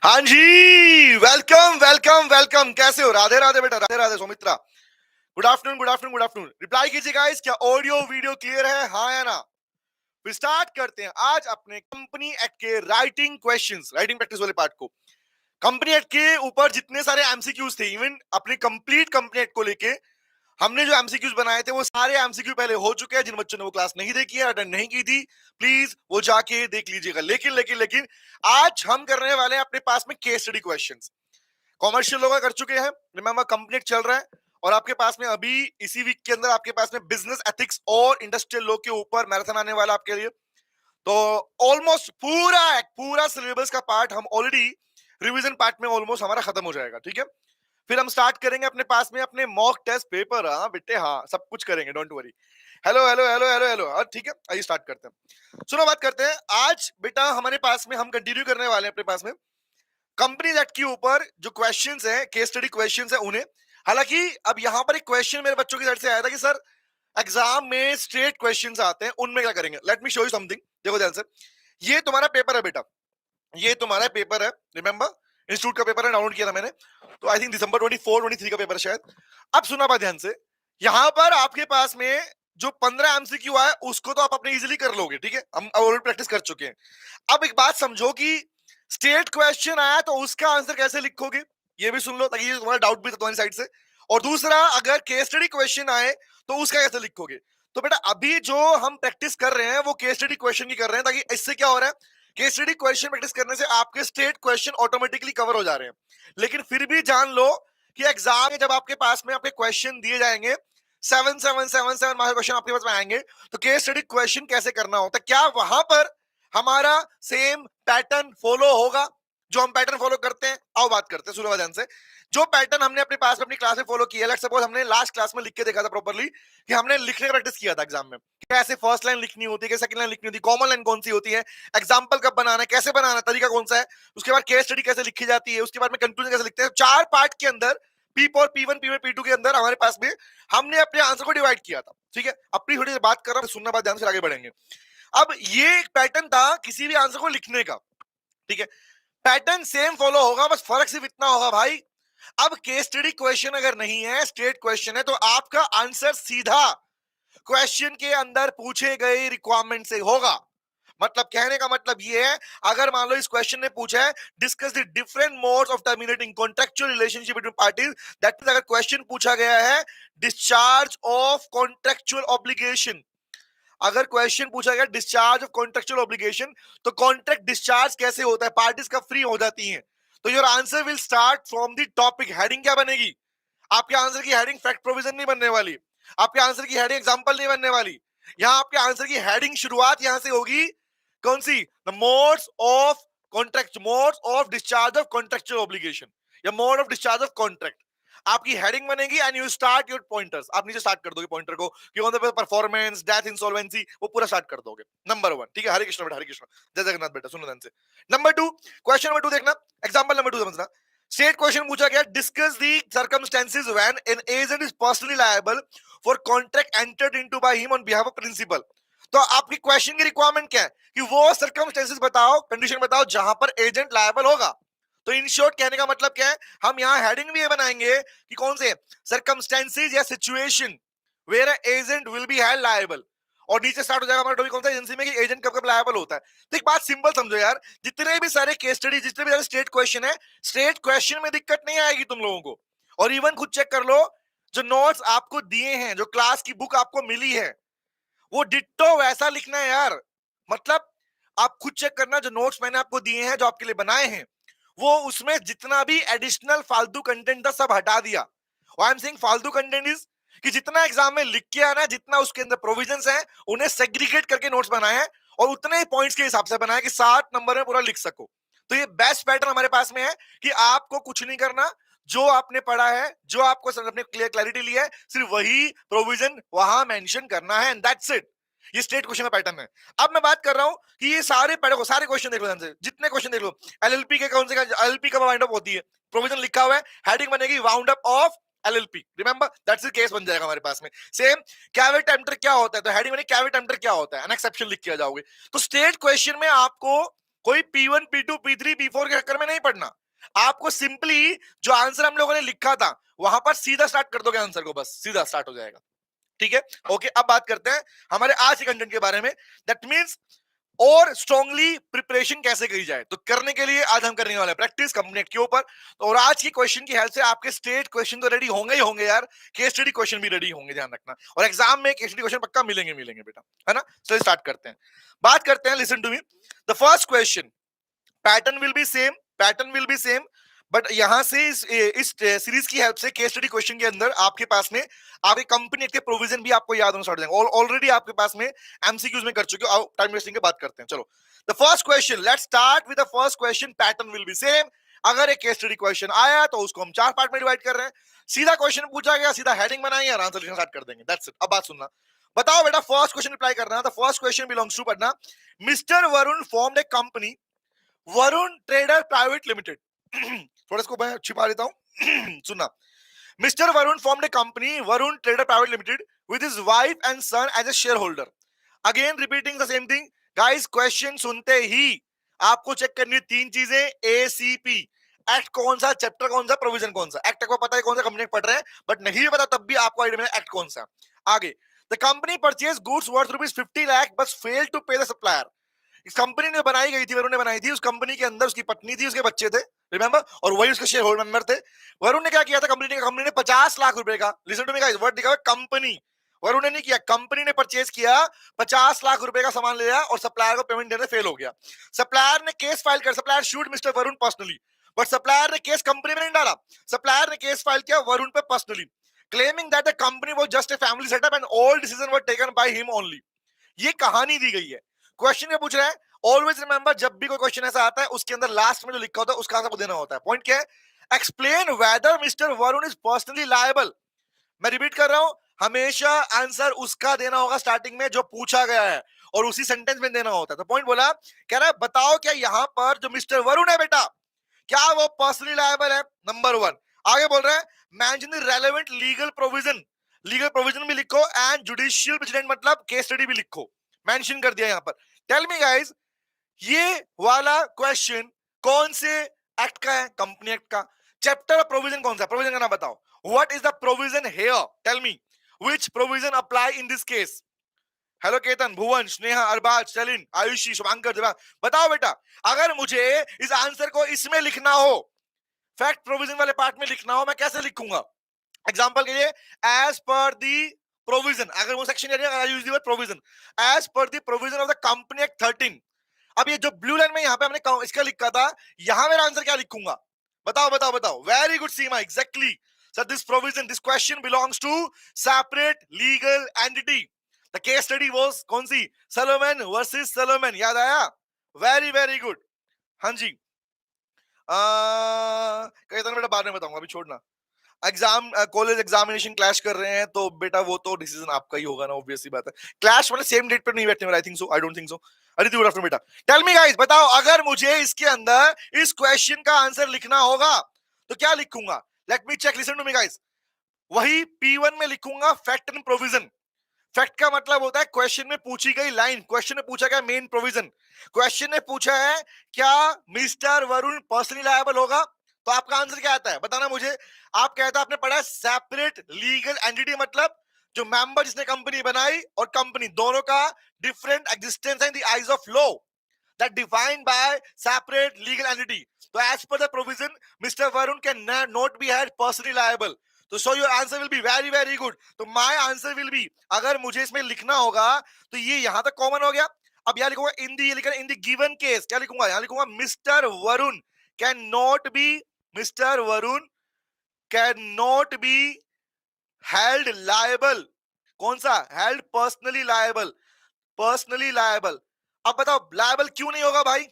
हाँ जी, welcome welcome welcome. कैसे हो? राधे राधे बेटा, Radhe Radhe Soumitra. Good afternoon, good afternoon, good afternoon. Reply कीजिए गाइस, क्या ऑडियो वीडियो क्लियर है, हाँ या ना? फिर स्टार्ट करते हैं आज अपने कंपनी एक्ट के राइटिंग क्वेश्चंस, राइटिंग प्रैक्टिस वाले पार्ट को। कंपनी एक्ट के ऊपर जितने सारे एमसीक्यूज थे, इवन अपने कंप्लीट कंपनी एक्ट को लेके हमने जो एमसीक्यूज बनाए थे, वो सारे एमसीक्यू पहले हो चुके हैं। जिन बच्चों ने वो क्लास नहीं देखी है, अटेंड नहीं की थी, प्लीज वो जाके देख लीजिएगा। लेकिन लेकिन लेकिन आज हम करने वाले हैं अपने पास में केस स्टडी क्वेश्चंस। कॉमर्शियल लोग कर चुके हैं, रिमेंबर कंपनी चल रहा है, और आपके पास में अभी इसी वीक के अंदर आपके पास में बिजनेस एथिक्स और इंडस्ट्रियल लॉ के ऊपर मैराथन आने वाला आपके लिए। तो ऑलमोस्ट पूरा पूरा सिलेबस का पार्ट हम ऑलरेडी रिवीजन पार्ट में ऑलमोस्ट हमारा खत्म हो जाएगा, ठीक है। फिर हम स्टार्ट करेंगे अपने पास में अपने मॉक टेस्ट पेपर। हाँ बेटे, हाँ सब कुछ करेंगे, don't worry. Hello hello hello hello hello, हाँ ठीक है, आइए स्टार्ट करते हैं। सुनो, बात करते हैं आज बेटा। हमारे पास में हम कंटिन्यू करने वाले हैं अपने पास में कंपनीज एक्ट के ऊपर जो क्वेश्चंस हैं, केस स्टडी क्वेश्चंस हैं उन्हें। हालांकि अब यहाँ पर एक क्वेश्चन मेरे बच्चों की तरफ से आया था कि सर एग्जाम में स्ट्रेट क्वेश्चंस आते हैं, उनमें क्या करेंगे। Let me show you something. देखो ध्यान से, ये तुम्हारा पेपर है बेटा, ये तुम्हारा पेपर है, रिमेंबर इंस्टीट्यूट का पेपर है, डाउनलोड किया था मैंने। तो आई थिंक दिसंबर 24-23 का पेपर है शायद। अब सुना बात ध्यान से, यहाँ पर आपके पास में जो 15 एमसीक्यू आए उसको तो आप अपने इजीली कर लोगे, ठीक है, हम ऑलरेडी प्रैक्टिस कर चुके हैं। अब एक बात समझो कि स्टेट क्वेश्चन आया तो उसका आंसर कैसे लिखोगे, ये भी सुन लो ताकि ये तुम्हारा डाउट भी था तुम्हारी साइड से। और दूसरा, अगर केस स्टडी क्वेश्चन आए तो उसका कैसे लिखोगे। तो बेटा अभी जो हम प्रैक्टिस कर रहे हैं वो केस स्टडी क्वेश्चन की कर रहे हैं, ताकि इससे क्या हो रहा है, केस स्टडी क्वेश्चन प्रैक्टिस करने से आपके स्टेट क्वेश्चन ऑटोमेटिकली कवर हो जा रहे हैं। लेकिन फिर भी जान लो कि एग्जाम में जब आपके पास में आपके क्वेश्चन दिए जाएंगे, 7 मार्क्स क्वेश्चन आपके पास में आएंगे, तो केस स्टडी क्वेश्चन कैसे करना होता है, क्या वहां पर हमारा सेम पैटर्न फॉलो होगा जो हम पैटर्न फॉलो करते हैं। आओ बात करते हैं, सुनो ध्यान से। जो पैटर्न हमने अपने पास में अपनी क्लास में फॉलो किया, लेट्स सपोज हमने लास्ट क्लास में लिख के देखा था प्रॉपर्ली कि हमने लिखने का प्रैक्टिस किया था एग्जाम में, कैसे फर्स्ट लाइन लिखनी होती है, कैसे सेकंड लाइन लिखनी होती है, कॉमन लाइन कौन सी होती है, एग्जांपल कब बनाना है, कैसे बनाना है, तरीका कौन सा है, उसके बाद केस स्टडी कैसे लिखी जाती है, उसके बाद में कंक्लूजन कैसे लिखते हैं। चार पार्ट के अंदर P4, P1, P1, P2 के अंदर हमारे पास में हमने अपने आंसर को डिवाइड किया था, ठीक है। अपनी थोड़ी देर बात कर रहा हूं, सुनना, बात ध्यान से आगे बढ़ेंगे। अब ये एक पैटर्न था किसी भी आंसर को लिखने का, ठीक है। पैटर्न सेम फॉलो होगा, बस फर्क सिर्फ इतना होगा भाई, अब केस स्टडी क्वेश्चन अगर नहीं है, स्टेट क्वेश्चन है, तो आपका आंसर सीधा क्वेश्चन के अंदर पूछे गए रिक्वायरमेंट से होगा। मतलब कहने का मतलब ये है, अगर मान लो इस क्वेश्चन ने पूछा है discuss the different modes of terminating contractual relationship between parties, that means अगर क्वेश्चन पूछा गया है डिस्चार्ज ऑफ कॉन्ट्रेक्चुअल ऑब्लिगेशन, अगर क्वेश्चन पूछा गया डिस्चार्ज ऑफ कॉन्ट्रेक्चुअल ऑब्लिगेशन, तो कॉन्ट्रैक्ट डिस्चार्ज कैसे होता है, पार्टीज कब फ्री हो जाती हैं। तो your answer will start from the topic. Heading क्या बनेगी आपके आंसर की? हेडिंग फैक्ट प्रोविजन नहीं बनने वाली, आपके आंसर की हेडिंग एग्जांपल नहीं बनने वाली। यहां आपके आंसर की हेडिंग शुरुआत यहां से होगी, कौन सी? The modes of contract, modes of discharge of contractual obligation या mode of discharge of contract. आपकी हेडिंग बनेगी and you start your pointers. आप नीचे स्टार्ट कर दोगे पॉइंटर को कि on the performance, death, insolvency, वो पूरा स्टार्ट कर दोगे। नंबर 1, ठीक है। हरे कृष्ण बेटा, हरे कृष्ण, जय जगन्नाथ बेटा, सुनो ध्यान से। नंबर 2, क्वेश्चन नंबर 2 देखना, एग्जांपल नंबर 2 समझना। स्टेट क्वेश्चन पूछा गया discuss the circumstances when an agent is personally liable for contract entered into by him on behalf of principal. तो आपकी क्वेश्चन की रिक्वायरमेंट क्या है कि वो सर्कमस्टेंसेस बताओ, कंडीशन बताओ जहां पर एजेंट लायबल होगा। तो इन शॉर्ट कहने का मतलब क्या है, हम यहाँ हेडिंग भी ये बनाएंगे कि कौन से सर्कमस्टेंसेस या situation where agent will be held liable, और नीचे स्टार्ट हो जाएगा हमारा टॉपिक कौन सा एजेंसी में कि एजेंट कब कब लायबल होता है। तो एक बात सिंपल समझो यार, जितने भी सारे केस स्टडी, जितने भी सारे स्टेट क्वेश्चन है, स्टेट क्वेश्चन में दिक्कत नहीं आएगी तुम लोगों को। और इवन खुद चेक कर लो, जो नोट्स आपको दिए हैं, जो क्लास की बुक आपको मिली है, वो डिट्टो वैसा लिखना है यार। मतलब आप खुद चेक करना, जो नोट्स मैंने आपको दिए हैं, जो आपके लिए बनाए हैं, वो उसमें जितना भी एडिशनल फालतू कंटेंट था सब हटा दिया। आई एम सेइंग फालतू कंटेंट इज कि जितना एग्जाम में लिख के आना, जितना उसके अंदर प्रोविजंस हैं, उन्हें सेग्रीगेट करके नोट्स बनाए हैं और उतने ही पॉइंट्स के हिसाब से बनाया कि 7 नंबर में पूरा लिख सको। तो ये बेस्ट पैटर्न हमारे पास में है कि आपको कुछ नहीं करना, जो आपने पढ़ा है, जो आपको अपने क्लियर क्लैरिटी ली है, सिर्फ वही प्रोविजन वहां मेंशन करना है एंड दैट्स इट। ये स्टेट क्वेश्चन का पैटर्न है। अब मैं बात कर रहा हूं कि ये सारे पढ़ो, सारे क्वेश्चन देख लो ध्यान से, जितने क्वेश्चन देख लो। एलएलपी के कौन से, एलएलपी कब वाउंड अप होती है, प्रोविजन लिखा हुआ है, हेडिंग बनेगी wound up of LLP, remember that's the case बन जाएगा हमारे पास में। सेम कैविट एम्प्टर क्या होता है, तो हेडिंग बनेगी कैविट एम्प्टर क्या होता है, एन एक्सेप्शन लिख के आ जाओगे। तो स्टेट क्वेश्चन में आपको कोई P1 P2 P3 P4 के चक्कर में नहीं पढ़ना, आपको सिंपली जो आंसर हम लोगों ने लिखा था वहां पर सीधा स्टार्ट कर दोगे आंसर को, बस सीधा स्टार्ट हो जाएगा। ठीक है, ओके। अब बात करते हैं हमारे आज के कंटेंट के बारे में, दैट मींस और स्ट्रांगली प्रिपरेशन कैसे की जाए। तो करने के लिए आज हम करने वाले हैं प्रैक्टिस कंप्लीट के ऊपर। तो और आज की क्वेश्चन की हेल्प से आपके स्टेट क्वेश्चन तो रेडी होंगे ही होंगे यार, केस स्टडी क्वेश्चन भी रेडी होंगे, ध्यान रखना। और एग्जाम में केस स्टडी क्वेश्चन पक्का मिलेंगे मिलेंगे बेटा, है ना। चलिए स्टार्ट करते हैं, बात करते हैं। Listen to me, the first question, pattern will be same, pattern will be same, but यहां से इस सीरीज की हेल्प से केस स्टडी क्वेश्चन के अंदर आपके पास में आपके कंपनी के प्रोविजन भी आपको याद होना स्टार्ट हो जाएंगे। ऑलरेडी आपके पास में एमसीक्यूज में कर चुके हो, टाइम वेस्टिंग की बात करते हैं। चलो the first question, let's start with the first question, pattern will be same. अगर एक केस स्टडी क्वेश्चन आया तो उसको हम 4 पार्ट में डिवाइड कर रहे हैं। सीधा क्वेश्चन पूछा गया, सीधा हेडिंग बनाएंगे और आंसर लिखना स्टार्ट कर देंगे, दैट्स इट। अब बात सुनना, बताओ बेटा फर्स्ट क्वेश्चन रिप्लाई करना। The first question belongs to पढ़ना, mister Varun formed a company Varun trader private limited. थोड़ा इसको मैं छिपा लेता हूं सुनना, mister Varun formed a company Varun trader private limited with his wife and son as a shareholder. Again repeating the same thing guys, question सुनते ही आपको चेक करनी है 3 चीजें, एसीपी, एक्ट कौन सा, चैप्टर कौन सा, प्रोविजन कौन सा। एक्ट को पता है कौन सा कंपनी पढ़ रहे हैं, बट नहीं पता तब भी आपको आइडिया में एक्ट कौन सा। आगे, the company purchase goods worth ₹50 lakh but fail to pay the supplier. इस कंपनी ने बनाई गई थी, वरुण ने बनाई थी, उस कंपनी के अंदर उसकी पत्नी थी, उसके बच्चे थे, रिमेंबर, और वही उसके शेयर होल्डर मेंबर थे। वरुण ने क्या किया था, कंपनी ने 50 लाख रुपए का, listen to me guys, word लिखा हुआ कंपनी, वरुण ने नहीं किया, कंपनी ने परचेज किया, 50 लाख रुपए का सामान लिया और सप्लायर को पेमेंट देने फेल हो गया। सप्लायर ने केस फाइल कर, supplier should mister Varun personally, but supplier ने केस कंपनी में नहीं डाला, सप्लायर ने केस फाइल किया वरुण पे personally, claiming that the company was just a family setup and all decision were taken by him only. ये कहानी दी गई है, क्वेश्चन में पूछ रहा है। ऑलवेज रिमेंबर, जब भी कोई क्वेश्चन ऐसा आता है उसके अंदर लास्ट में जो लिखा होता है उसका आंसर देना होता है। पॉइंट क्या है, explain whether mister Varun is personally liable. मैं रिपीट कर रहा हूं, हमेशा आंसर उसका देना होगा स्टार्टिंग में जो पूछा गया है, और उसी सेंटेंस में देना होता है। तो पॉइंट बोला, कह रहा है बताओ क्या यहां पर जो मिस्टर वरुण है बेटा, क्या वो पर्सनली लायबल है, नंबर 1। आगे बोल रहा है mention the relevant legal provision, legal provision भी लिखो एंड जुडिशियल प्रेसिडेंट मतलब केस स्टडी भी लिखो, मेंशन कर दिया यहां पर। टेल मी गाइस, ये वाला क्वेश्चन कौन से एक्ट का है, कंपनी एक्ट का। चैप्टर प्रोविजन कौन सा, प्रोविजन का नाम बताओ, what is the provision here, tell me which provision apply in this case. Hello Ketan, Bhuvan, Sneha, Arbaz, Saleen, Ayushi, Shubhankar, बताओ बेटा, अगर मुझे इस आंसर को इसमें लिखना हो, फैक्ट प्रोविजन वाले पार्ट में लिखना हो, मैं कैसे लिखूंगा। एग्जांपल के लिए, एज पर दी प्रोविजन, अगर वो section area use the word provision, as per the provision of the company act 13। अब ये जो ब्लू लाइन में यहां पे हमने इसका लिखा था, यहां मेरा आंसर क्या लिखूंगा, बताओ बताओ बताओ। Very good Seema, exactly sir, this provision, this question belongs to separate legal entity. The case study was कौन सी, सलोमन वर्सेस सलोमन, याद आया, वेरी वेरी गुड। हाँ जी, कहता बेटा बाद में बताऊंगा, अभी छोड़ना। एग्जाम कॉलेज एग्जामिनेशन क्लैश कर रहे हैं तो बेटा वो तो डिसीजन आपका ही होगा ना, ऑब्वियस सी बात है। क्लैश मतलब सेम डेट पर नहीं बैठने वाला, I think so, I don't think so. Aditi good afternoon बेटा। टेल मी गाइस, बताओ अगर मुझे इसके अंदर इस क्वेश्चन का आंसर लिखना होगा तो क्या लिखूंगा। Let me check, listen to me guys, वही P1 में लिखूंगा फैक्ट एंड प्रोविजन। फैक्ट का मतलब होता है क्वेश्चन में पूछी गई लाइन, क्वेश्चन में पूछा गया मेन प्रोविजन। क्वेश्चन ने पूछा है क्या मिस्टर वरुण पर्सनली लायबल होगा, तो आपका आंसर क्या आता है बताना मुझे। आप कहता आपने पढ़ा सेपरेट लीगल एंटिटी, मतलब जो मेंबर जिसने कंपनी बनाई और कंपनी दोनों का डिफरेंट एग्जिस्टेंस है in the eyes of law, that defined by separate legal entity. तो as per the provision mister Varun can not be held personally liable. तो so your answer will be very very good. तो my answer will be, अगर मुझे इसमें लिखना होगा तो ये यहां तक कॉमन हो गया। अब यहां लिखूंगा इन दी, लिखा इन द गिवन केस, क्या लिखूंगा, यहां लिखूंगा mister Varun can not B, mister Varun can not be held liable. कौन सा, held personally liable, personally liable. अब बताओ लायबल क्यों नहीं होगा भाई।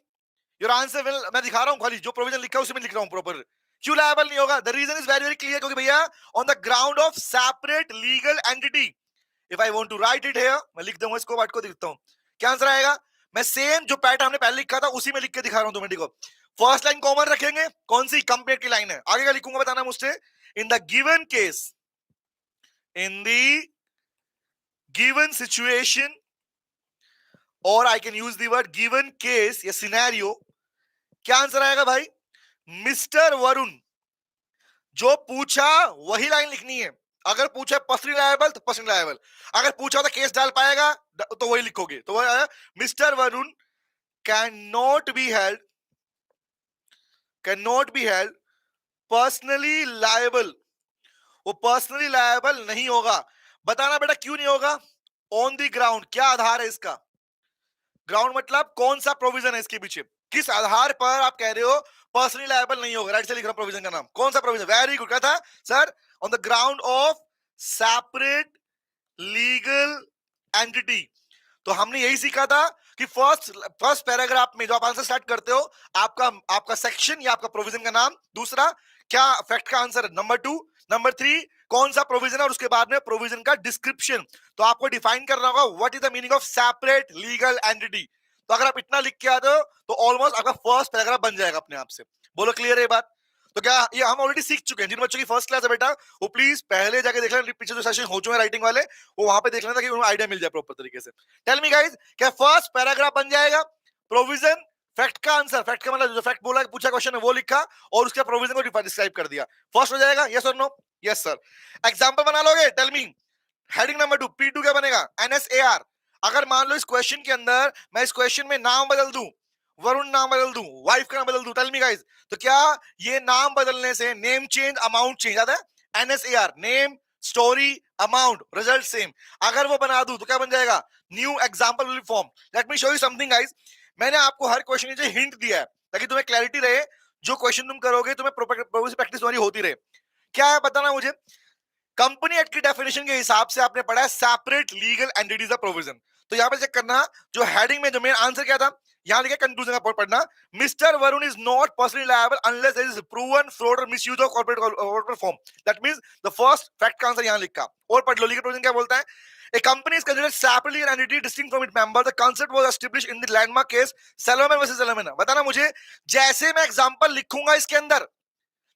योर आंसर विल, मैं दिखा रहा हूं खाली जो प्रोविजन लिखा है उसी में लिख रहा हूं प्रॉपर। क्यों लायबल नहीं होगा, the reason is very very clear, क्योंकि भैया on the ground of separate legal entity. If I want to write it here, मैं लिख दूंगा इसको, पार्ट को लिखता हूं, क्या आंसर आएगा। मैं सेम जो पैटर्न हमने पहले लिखा था उसी में लिख के दिखा रहा हूं तुम्हें, देखो। फर्स्ट लाइन कॉमन रखेंगे, कौन सी, कंपेयर की लाइन है, आगे का लिखूंगा बताना मुझसे। इन the given case, in the given situation और I can use the word given case या सिनेरियो। क्या आंसर आएगा भाई? मिस्टर वरुण। जो पूछा वही लाइन लिखनी है। अगर पूछा पर्सनली लायबल तो पर्सनली लायबल, अगर पूछा तो केस डाल पाएगा तो वही लिखोगे। तो वह mister Varun can not be held personally liable. वो पर्सनली लायबल नहीं होगा। बताना बेटा क्यों नहीं होगा? ऑन द ग्राउंड, क्या आधार है इसका? ग्राउंड मतलब कौन सा प्रोविजन है इसके पीछे, किस आधार पर आप कह रहे हो पर्सनली लायबल नहीं होगा? राइट से लिख रहा हूं प्रोविजन का नाम, कौन सा प्रोविजन? Very good. क्या था sir? On the ground of separate legal entity. तो हमने यही सीखा था कि फर्स्ट पैराग्राफ में जो आप आंसर स्टार्ट करते हो, आपका आपका सेक्शन या आपका प्रोविजन का नाम, दूसरा क्या फैक्ट का आंसर, नंबर 2, नंबर 3 कौन सा प्रोविजन है, और उसके बाद में प्रोविजन का डिस्क्रिप्शन। तो आपको डिफाइन करना होगा what is the meaning of separate legal entity. तो अगर आप इतना लिख के आते हो तो ऑलमोस्ट आपका फर्स्ट पैराग्राफ बन जाएगा अपने आप से। बोलो क्लियर है ये बात? तो क्या ये हम ऑलरेडी सीख चुके हैं? जिन बच्चों की फर्स्ट क्लास है बेटा, वो प्लीज पहले जाके देख लेना, पीछे जो सेशन हो चुके हैं राइटिंग वाले, वो वहां पे देख लेना ताकि उन्हें आइडिया मिल जाए प्रॉपर तरीके से। टेल मी गाइस, क्या फर्स्ट पैराग्राफ बन जाएगा? प्रोविजन, फैक्ट का आंसर, फैक्ट का मतलब जो फैक्ट बोला पूछा क्वेश्चन है वो लिखा, और उसके प्रोविजन को डिस्क्राइब कर दिया। फर्स्ट हो जाएगा, यस और नो? Yes sir. एग्जांपल बना लोगे? Tell me. Heading number 2, P2 क्या बनेगा? NSAR। अगर मान लो इस क्वेश्चन के अंदर मैं इस क्वेश्चन में नाम बदल दूं, वरुण नाम बदल दूं, वाइफ का नाम बदल दूं, टेल मी गाइस, तो क्या ये नाम बदलने से नेम चेंज अमाउंट चेंज आता है? NSAR, name story amount result same. अगर वो बना दूं तो क्या बन जाएगा? New example will form. Let me show you something guys. मैंने आपको हर क्वेश्चन के हिंट दिया है ताकि तुम्हें क्लैरिटी रहे, जो क्वेश्चन तुम करोगे तुम्हें प्रैक्टिस तुम्हारी होती रहे। क्या है बताना मुझे? कंपनी एक्ट की डेफिनेशन के हिसाब से आपने पढ़ा है separate legal entities of provision. तो यहां पे चेक करना, जो हेडिंग में जो मेन आंसर क्या था, यहां लिखा कंक्लूजन का पॉइंट पढ़ना, mister Varun is not personally liable unless there is proven fraud और misuse of corporate form. That means the first fact का आंसर यहां लिखा। और पढ़ लो लीगल प्रोविजन क्या बोलता है। A company is considered separately an entity distinct from its member. The concept was established in the landmark case Salomon versus Salomon। बताना मुझे, जैसे मैं एग्जांपल लिखूंगा इसके अंदर,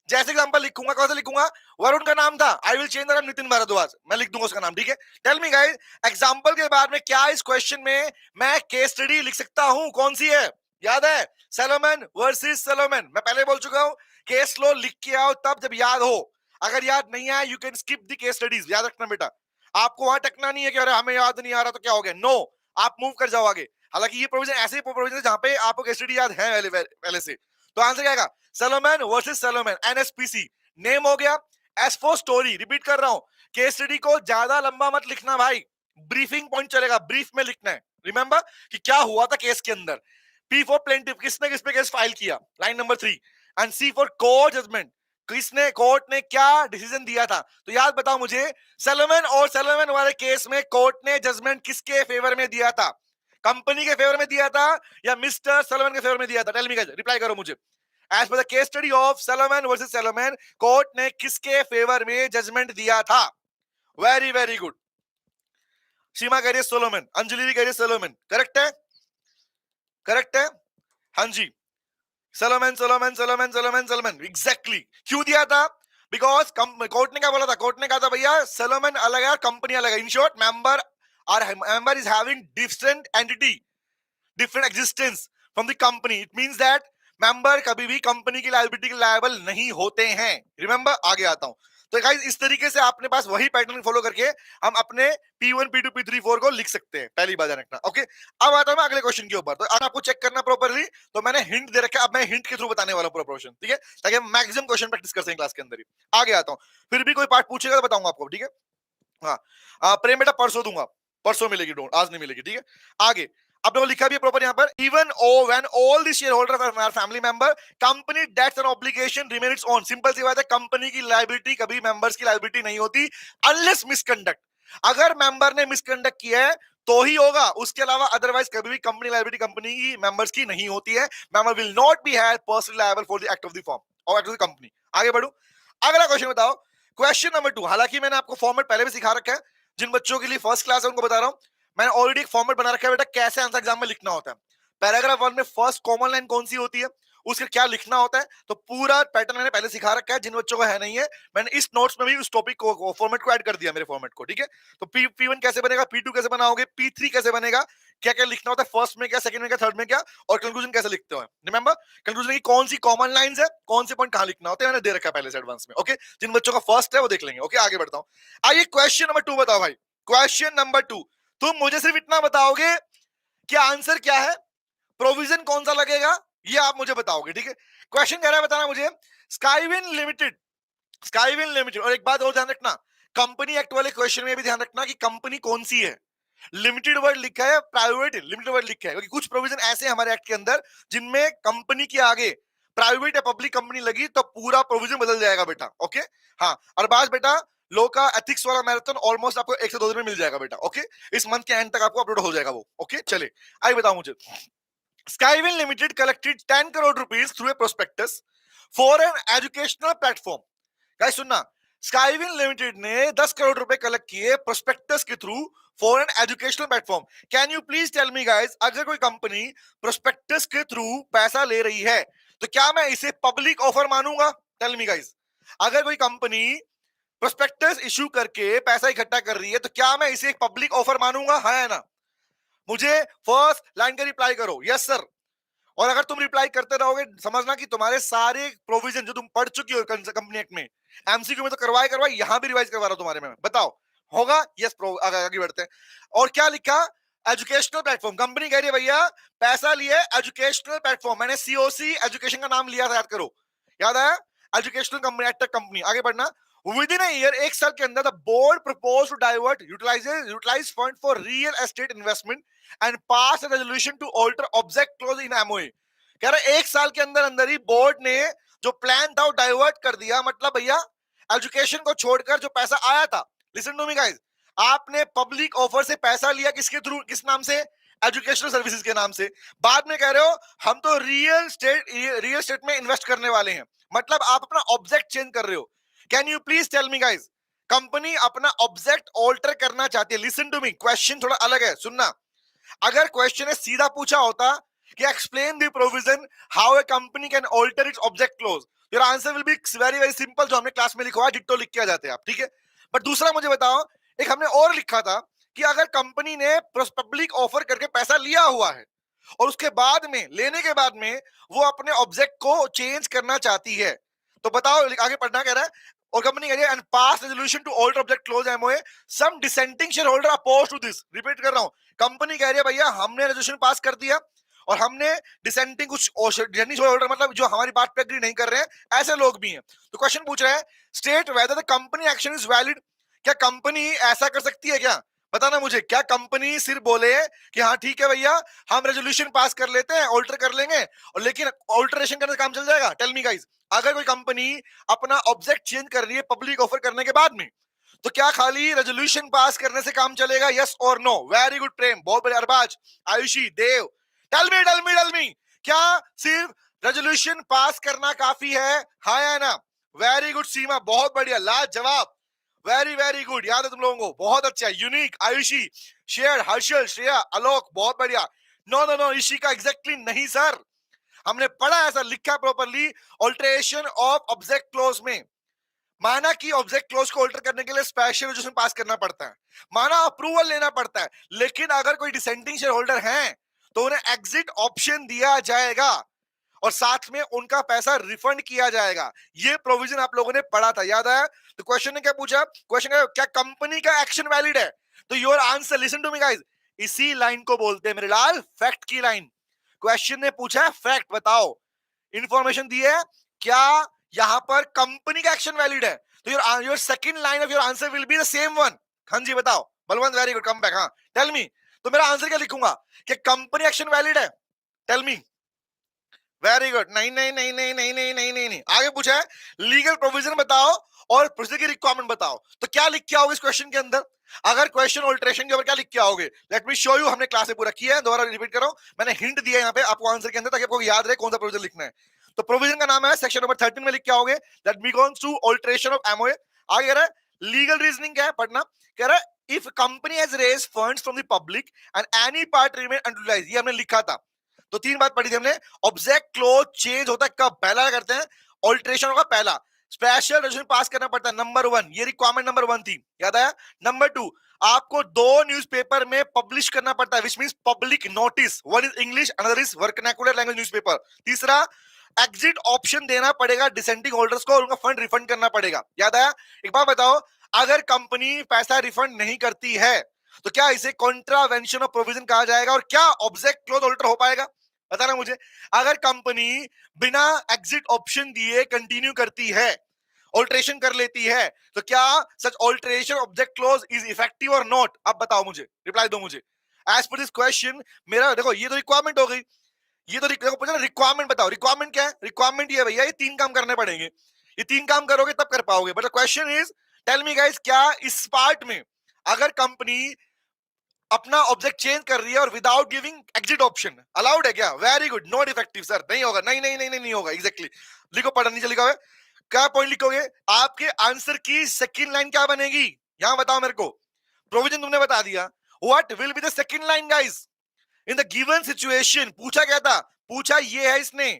जैसे एग्जांपल लिखूंगा, कौन सा लिखूंगा? वरुण का नाम था, I will change the name Nitin Bhardwaj, मैं लिख दूंगा उसका नाम, ठीक है? टेल मी गाइस, एग्जांपल के बाद में क्या इस क्वेश्चन में मैं केस स्टडी लिख सकता हूं? कौन सी है? याद है? Salomon versus Salomon. मैं पहले बोल चुका हूं, केस लो लिख के आओ तब जब याद हो। अगर याद नहीं आया you can skip the case studies. याद रखना बेटा, आपको वहां टकना नहीं है कि अरे हमें याद नहीं आ रहा तो क्या हो गया। नो, आप मूव कर जाओ आगे। हालांकि ये प्रोविजन ऐसे प्रोविजन है जहां पे आपको केस स्टडी याद है पहले से। तो आंसर क्या आएगा? Salomon versus Salomon, NSPC। Name हो गया। एस फॉर स्टोरी, रिपीट कर रहा हूं, केस स्टडी को ज्यादा लंबा मत लिखना भाई, ब्रीफिंग पॉइंट चलेगा, ब्रीफ में लिखना है। रिमेंबर कि क्या हुआ था केस के अंदर। P फॉर प्लेंटिफ, किसने किस पे केस फाइल किया, line number 3। And C for court judgment, किसने, कोर्ट ने क्या डिसीजन दिया था। तो याद बताओ मुझे, सैलोमन और सैलोमन वाले केस में कोर्ट ने जजमेंट किसके फेवर में दिया था? कंपनी के फेवर में दिया था या मिस्टर सैलोमन के फेवर में दिया था? टेल मी गाइस, रिप्लाई करो मुझे। As per the case study of Salomon versus Salomon, court ने किसके फेवर में जजमेंट दिया था? Very very good. सीमा कह रही है सोलोमन, अंजलि भी कह रही है सोलोमन। करेक्ट है? करेक्ट है? हाँ जी, Solomon Solomon Solomon Solomon Solomon, exactly. क्यों दिया था? बिकॉज कोर्ट ने क्या बोला था? कोर्ट ने कहा था भैया सोलोमन अलग है, कंपनी अलग है। In short, member is having different entity, different existence from the company. It means that member कभी भी कंपनी की लायबिलिटी के लायबल नहीं होते हैं। रिमेंबर, आगे आता हूं। तो गाइस इस तरीके से अपने पास वही पैटर्न फॉलो करके हम अपने P1 P2 P3 4 को लिख सकते हैं। पहली बात रखना, ओके। अब आता हूं मैं अगले क्वेश्चन के ऊपर। तो अगर आपको चेक करना प्रॉपर्ली, तो मैंने हिंट दे रखा है, अब मैं हिंट के थ्रू बताने वाला हूं पूरा क्वेश्चन, ठीक है? ताकि हम मैक्सिमम क्वेश्चन प्रैक्टिस कर सकें क्लास के अंदर ही। आगे आता हूं, फिर भी कोई पार्ट पूछेगा तो बताऊंगा आपको, ठीक है? हाँ, प्रेम बेटा परसों दूंगा, परसों मिलेगी, डोंट, आज नहीं मिलेगी, ठीक है? आगे आपने वो लिखा भी है प्रॉपर यहाँ पर, even when all the shareholder are family member, company debts and obligation remain its own. Simple सी बात है, कंपनी की लायबिलिटी कभी मेंबर्स की लायबिलिटी नहीं होती अनलेस मिसकंडक्ट। अगर मेंबर ने मिसकंडक्ट किया है तो ही होगा, उसके अलावा अदरवाइज कभी भी कंपनी लायबिलिटी कंपनी की मेंबर्स की नहीं होती है। Member will not be held personally liable for the act of the firm और एक्ट ऑफ द कंपनी। आगे बढ़ो, अगला क्वेश्चन बताओ, क्वेश्चन नंबर 2। हालांकि मैंने आपको फॉर्मेट पहले भी सिखा रखा है, जिन बच्चों के लिए फर्स्ट क्लास है उनको बता रहा हूं। मैंने ऑलरेडी एक फॉर्मेट बना रखा है बेटा, कैसे आंसर एग्जाम में लिखना होता है। पैराग्राफ 1 में फर्स्ट कॉमन लाइन कौन सी होती है, उसके क्या लिखना होता है, तो पूरा पैटर्न मैंने पहले सिखा रखा है। जिन बच्चों को है नहीं है, मैंने इस नोट्स में भी उस टॉपिक को फॉर्मेट को ऐड कर दिया मेरे फॉर्मेट को, ठीक है? तो P1 कैसे बनेगा, P2 कैसे बनाओगे, P3 कैसे बनेगा, क्या क्या लिखना होता है, फर्स्ट में क्या, सेकंड में क्या, थर्ड में क्या, और कंक्लूजन कैसे लिखते हो। रिमेंबर कंक्लूजन की कौन सी कॉमन लाइंस है, कौन से पॉइंट कहां लिखना होता है, मैंने दे रखा है पहले से एडवांस में। ओके, जिन बच्चों का फर्स्ट है वो देख लेंगे। ओके, आगे बढ़ता हूं। आइए क्वेश्चन नंबर 2 बताओ भाई। क्वेश्चन नंबर 2, तुम मुझे सिर्फ इतना बताओगे कि आंसर क्या है, प्रोविजन कौन सा लगेगा, ये आप मुझे बताओगे। ठीक है, क्वेश्चन कह रहा है बताना मुझे, स्काईविन लिमिटेड, स्काईविन लिमिटेड, और एक बात और ध्यान रखना, कंपनी एक्ट वाले क्वेश्चन में भी ध्यान रखना कि कंपनी कौन सी है, लिमिटेड वर्ड लिखा है, प्राइवेट लिमिटेड वर्ड लिखा है, क्योंकि कुछ प्रोविजन ऐसे हैं हमारे एक्ट के अंदर जिनमें कंपनी के आगे प्राइवेट या पब्लिक कंपनी लगी तो पूरा प्रोविजन बदल जाएगा बेटा। ओके, हाँ, अरबाज बेटा लो का एथिक्स वाला मैराथन ऑलमोस्ट आपको 1 से 2 दिन में मिल जाएगा बेटा। ओके, इस मंथ के एंड तक आपको अपलोड हो जाएगा वो। ओके, चले आइए बताओ मुझे, Skyville Limited collected 10 crore rupees through a prospectus for an educational platform. Guys सुनना, Skyville Limited ने 10 करोड़ रुपए कलेक्ट किए प्रोस्पेक्टस के through for an educational platform. Can you please tell me guys, अगर कोई कंपनी प्रोस्पेक्टस के थ्रू पैसा ले रही है तो क्या मैं इसे पब्लिक ऑफर मानूंगा? टेल मी गाइस, अगर कोई कंपनी प्रोस्पेक्टस इशू करके पैसा इकट्ठा कर रही है तो क्या मैं इसे एक पब्लिक ऑफर मानूंगा, हाँ या ना? मुझे फर्स्ट लाइन का रिप्लाई करो, यस सर। और अगर तुम रिप्लाई करते रहोगे समझना कि तुम्हारे सारे प्रोविजन जो तुम पढ़ चुकी हो कंपनी एक्ट में, एमसीक्यू में तो करवाए करवाए, यहां भी रिवाइज करवा रहा हूं तुम्हारे में, बताओ होगा? यस प्रो, आगे बढ़ते हैं। और क्या लिखा, एजुकेशनल प्लेटफॉर्म, कंपनी कह रही है भैया पैसा लिए एजुकेशनल प्लेटफॉर्म, मैंने सीओसी एजुकेशन का नाम लिया था, याद करो, याद आया, एजुकेशनल कंपनी, एडटेक कंपनी। आगे बढ़ना, विद इन अ ईयर, एक साल के अंदर the board propose to divert utilise fund for real estate investment and pass a resolution to alter object clause in MOA. कह रहे एक साल के अंदर अंदर ही बोर्ड ने जो प्लान था वो डाइवर्ट कर दिया, मतलब भैया एजुकेशन को छोड़कर जो पैसा आया था, लिसन टू मी गाइस, आपने पब्लिक ऑफर से पैसा लिया किसके थ्रू, किस नाम से, एजुकेशनल सर्विसेज के नाम से। बाद में कह रहे हो हम तो रियल स्टेट में इन्वेस्ट करने वाले हैं, मतलब आप अपना ऑब्जेक्ट चेंज कर रहे हो। Can you please tell me guys, company अपना ऑब्जेक्ट ऑल्टर करना चाहती है। लिसन टू मी, क्वेश्चन थोड़ा अलग है, सुनना। अगर क्वेश्चन सीधा पूछा होता कि explain the provision how a company can alter its object clause, your answer will be very very simple, जो हमने क्लास में लिखा हुआ डिट्टो लिख के आ जाते हैं आप। ठीक है, बट दूसरा मुझे बताओ, एक हमने और लिखा था कि अगर कंपनी ने पब्लिक ऑफर करके पैसा लिया हुआ है और उसके बाद में, लेने के बाद में वो अपने ऑब्जेक्ट को चेंज करना चाहती है, तो बताओ आगे पढ़ना कह रहा है, और कंपनी कह रही है and pass resolution to alter object clause MOA, some dissenting share holder oppose to this. Repeat कर रहा हूं, कंपनी कह रही है भैया हमने रेजोल्यूशन पास कर दिया और हमने डिसेंटिंग कुछ होल्डर, मतलब जो हमारी बात पे एग्री नहीं कर रहे हैं, ऐसे लोग भी हैं। तो क्वेश्चन पूछ रहा है, state whether the company action is valid, क्या कंपनी ऐसा कर सकती है क्या? बताना मुझे, क्या कंपनी सिर्फ बोले कि हाँ ठीक है भैया हम रेजोल्यूशन पास कर लेते हैं, ऑल्टर कर लेंगे, और लेकिन ऑल्टरेशन करने से काम चल जाएगा? टेल मी गाइस, अगर कोई कंपनी अपना ऑब्जेक्ट चेंज कर रही है पब्लिक ऑफर करने के बाद में, तो क्या खाली रेजोल्यूशन पास करने से काम चलेगा, यस और नो? वेरी गुड प्रेम, बहुत बड़े, अरबाज, आयुषी, देव, टेल मी, क्या सिर्फ रेजोल्यूशन पास करना काफी है, हाँ या ना? वेरी गुड सीमा, बहुत बढ़िया, लाजवाब, वेरी वेरी गुड, याद है तुम लोगों को, बहुत अच्छा, यूनिक, आयुषी, शेयर, हर्षल, श्रेया, आलोक, बहुत बढ़िया। No no no Ishika, exactly नहीं सर, हमने पढ़ा ऐसा लिखा properly, alteration of object clause में माना कि ऑब्जेक्ट क्लोज को ऑल्टर करने के लिए स्पेशल रेजोल्यूशन पास करना पड़ता है, माना अप्रूवल लेना पड़ता है, लेकिन अगर कोई डिसेंटिंग शेयर होल्डर है तो उन्हें एग्जिट ऑप्शन दिया जाएगा और साथ में उनका पैसा रिफंड किया जाएगा। ये प्रोविजन आप लोगों ने पढ़ा था, याद आया? तो क्वेश्चन ने क्या पूछा, क्वेश्चन क्या कंपनी का एक्शन वैलिड है? तो your answer, listen to me guys, इसी लाइन को बोलते हैं मेरे लाल फैक्ट की लाइन। क्वेश्चन ने पूछा है फैक्ट, बताओ, इंफॉर्मेशन दी है, क्या यहां पर कंपनी का एक्शन वैलिड है? तो your second line of your answer will be the same one. हाँ जी बताओ, Balwant, very good, come back, हाँ टेल मी, तो मेरा आंसर क्या लिखूंगा कि कंपनी एक्शन वैलिड है? टेल मी, वेरी गुड, नहीं नहीं नहीं नहीं नहीं नहीं नहीं नहीं नहीं। आगे पूछा है लीगल प्रोविजन बताओ और प्रोसीजर की रिक्वायरमेंट बताओ, तो क्या लिख के आओगे इस क्वेश्चन के अंदर? अगर क्वेश्चन ऑल्टरेशन के ऊपर क्या लिख के आओगे, लेट मी शो यू, हमने क्लास में पूरा किया है, दोबारा रिपीट कर रहा हूं, मैंने हिंट दिया यहाँ पे आपको आंसर के अंदर ताकि आपको याद रहे कौन सा प्रोविजन लिखना है। तो प्रोविजन का नाम है सेक्शन नंबर 13 में लिख के आओगे, that belongs to alteration of MOA. आगे कह रहा है लीगल रीजनिंग क्या है पढ़ना, कह रहा है if company has raised funds from the public and any part remain unutilised, ये हमने लिखा था। तो तीन बात पढ़ी थी हमने, ऑब्जेक्ट क्लोज चेंज होता है कब, पहला करते हैं ऑल्टरेशन होगा पहला, स्पेशल रेजोल्यूशन पास करना पड़ता है, नंबर 1, ये रिक्वायरमेंट नंबर 1 थी, याद आया। नंबर 2, आपको 2 न्यूज़पेपर में पब्लिश करना पड़ता है, which means public notice, one is English another is vernacular language newspaper. तीसरा, एग्जिट ऑप्शन देना पड़ेगा डिसेंडिंग होल्डर्स को और उनका फंड रिफंड करना पड़ेगा, याद आया। एक बात बताओ, अगर कंपनी पैसा रिफंड नहीं करती है तो क्या इसे कॉन्ट्रावेंशन ऑफ प्रोविजन कहा जाएगा और क्या ऑब्जेक्ट क्लोज ऑल्टर हो पाएगा, बताना मुझे। अगर कंपनी बिना एग्जिट ऑप्शन दिए कंटिन्यू करती है, ऑल्टरेशन कर लेती है, तो क्या सच alteration object clause is effective और नॉट, अब बताओ मुझे, रिप्लाई दो मुझे। एज पर दिस क्वेश्चन, मेरा देखो ये तो रिक्वायरमेंट हो गई, ये तो देखो पूछा ना रिक्वायरमेंट, बताओ रिक्वायरमेंट क्या है। रिक्वायरमेंट ये है भैया, ये 3 काम करने पड़ेंगे, ये 3 काम करोगे तब कर पाओगे। But the question is, tell me guys, क्या इस पार्ट में अगर कंपनी अपना ऑब्जेक्ट चेंज कर रही है और without giving exit option allowed है क्या? Very good, not effective sir, नहीं होगा, नहीं नहीं नहीं नहीं, नहीं होगा, एग्जैक्टली लिखो, पढ़ा नीचे लिखा हुआ है, क्या पॉइंट लिखोगे? आपके आंसर की सेकंड लाइन क्या बनेगी, यहां बताओ मेरे को। प्रोविजन तुमने बता दिया, what will be the second line guys in the given situation? पूछा क्या था? पूछा ये है इसने,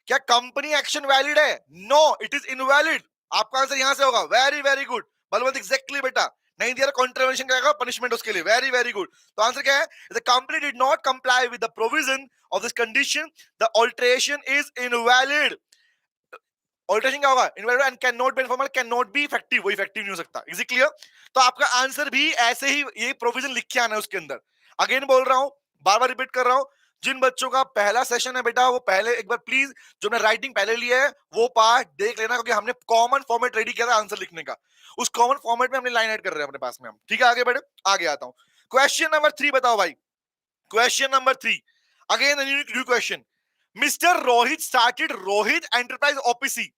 क्या कंपनी एक्शन वैलिड है? No, it is invalid. आपका आंसर यहां से होगा, very very good Balwant, exactly बेटा। नहीं दिया कॉन्ट्रवेंशन करेगा, पनिशमेंट उसके लिए, वेरी वेरी गुड। तो आंसर क्या है? The company did not comply with the provision of this condition, the alteration is invalid. Alteration क्या होगा? Invalid and can not B informal, can not be effective, वो effective नहीं हो सकता। Is it clear? तो आपका आंसर भी ऐसे ही ये प्रोविजन लिख के आना है उसके अंदर। अगेन बोल रहा हूं, बार बार रिपीट कर रहा हूं, जिन बच्चों का पहला सेशन है बेटा, वो पहले एक बार प्लीज जो मैं राइटिंग पहले लिया है वो पार्ट देख लेना, क्योंकि हमने कॉमन फॉर्मेट रेडी किया था आंसर लिखने का, उस कॉमन फॉर्मेट में हमने लाइन ऐड कर रहे हैं अपने पास में हम, ठीक है। आगे बढ़े, आगे आता हूं। क्वेश्चन नंबर 3 बताओ भाई, question number 3, again new question. Mister Rohit started Rohit enterprise OPC,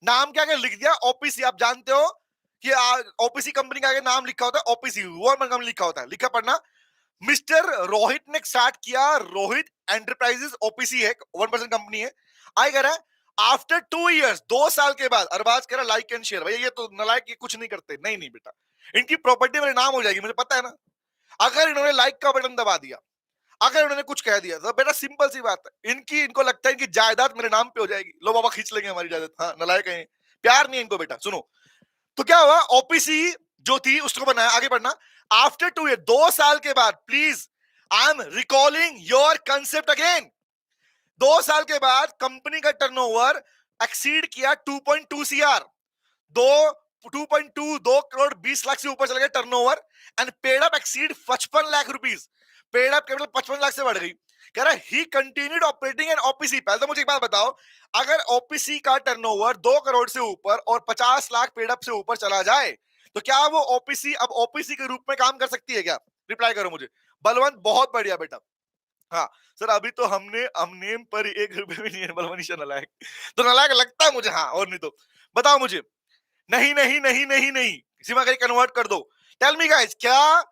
नाम क्या क्या लिख दिया ओपीसी। आप जानते हो कि ओपीसी कंपनी का आगे नाम लिखा होता है, ओपीसी वन कंपनी लिखा होता है, लिखा पढ़ना। मिस्टर रोहित ने स्टार्ट किया रोहित एंटरप्राइजेस ओपीसी है, 1% कंपनी है। आई कह रहा है आफ्टर 2 इयर्स, 2 साल के बाद। अरबाज कह रहा लाइक एंड शेयर, भैया ये तो नलायक, ये कुछ नहीं करते, नहीं नहीं बेटा, इनकी प्रॉपर्टी मेरे नाम हो जाएगी, मुझे पता है ना। अगर इन्होंने लाइक का बटन दबा दिया, अगर उन्होंने कुछ कह दिया, तो बेटा सिंपल सी बात है, इनकी इनको लगता है कि जायदाद मेरे नाम पे हो जाएगी, लो बाबा खींच लेंगे हमारी जायदाद। हाँ, नलायक है, प्यार नहीं है इनको बेटा। सुनो तो क्या हुआ, ओपीसी जो थी उसको बनाया, आगे बढ़ना। आफ्टर 2 ईयर, 2 साल के बाद, please I am recalling your concept again. 2 साल के बाद कंपनी का टर्नओवर एक्सीड किया 2.2 सीआर, दो 2 करोड़ 20 लाख से ऊपर चला गया turnover, and paid up exceed 55 lakh rupees, paid up capital 55 lakh से बढ़ गई। कह रहा ही कंटिन्यूड ऑपरेटिंग एन ओपीसी। पहले तो मुझे एक बात बताओ, अगर ओपीसी का टर्नओवर 2 करोड़ से ऊपर और 50 लाख पेड अप से ऊपर चला जाए, तो क्या वो ओपीसी अब ओपीसी के रूप में काम कर सकती है क्या? रिप्लाई करो मुझे। बलवंत बहुत बढ़िया बेटा। हाँ सर, अभी तो हम नेम पर 1 रुपए भी नहीं है, बलवंत नलायक, तो नलायक लगता है मुझे, हाँ और नहीं तो। बताओ मुझे, नहीं नहीं नहीं नहीं नहीं, सीमा कहीं कन्वर्ट कर दो। टेल मी गाइस, क्या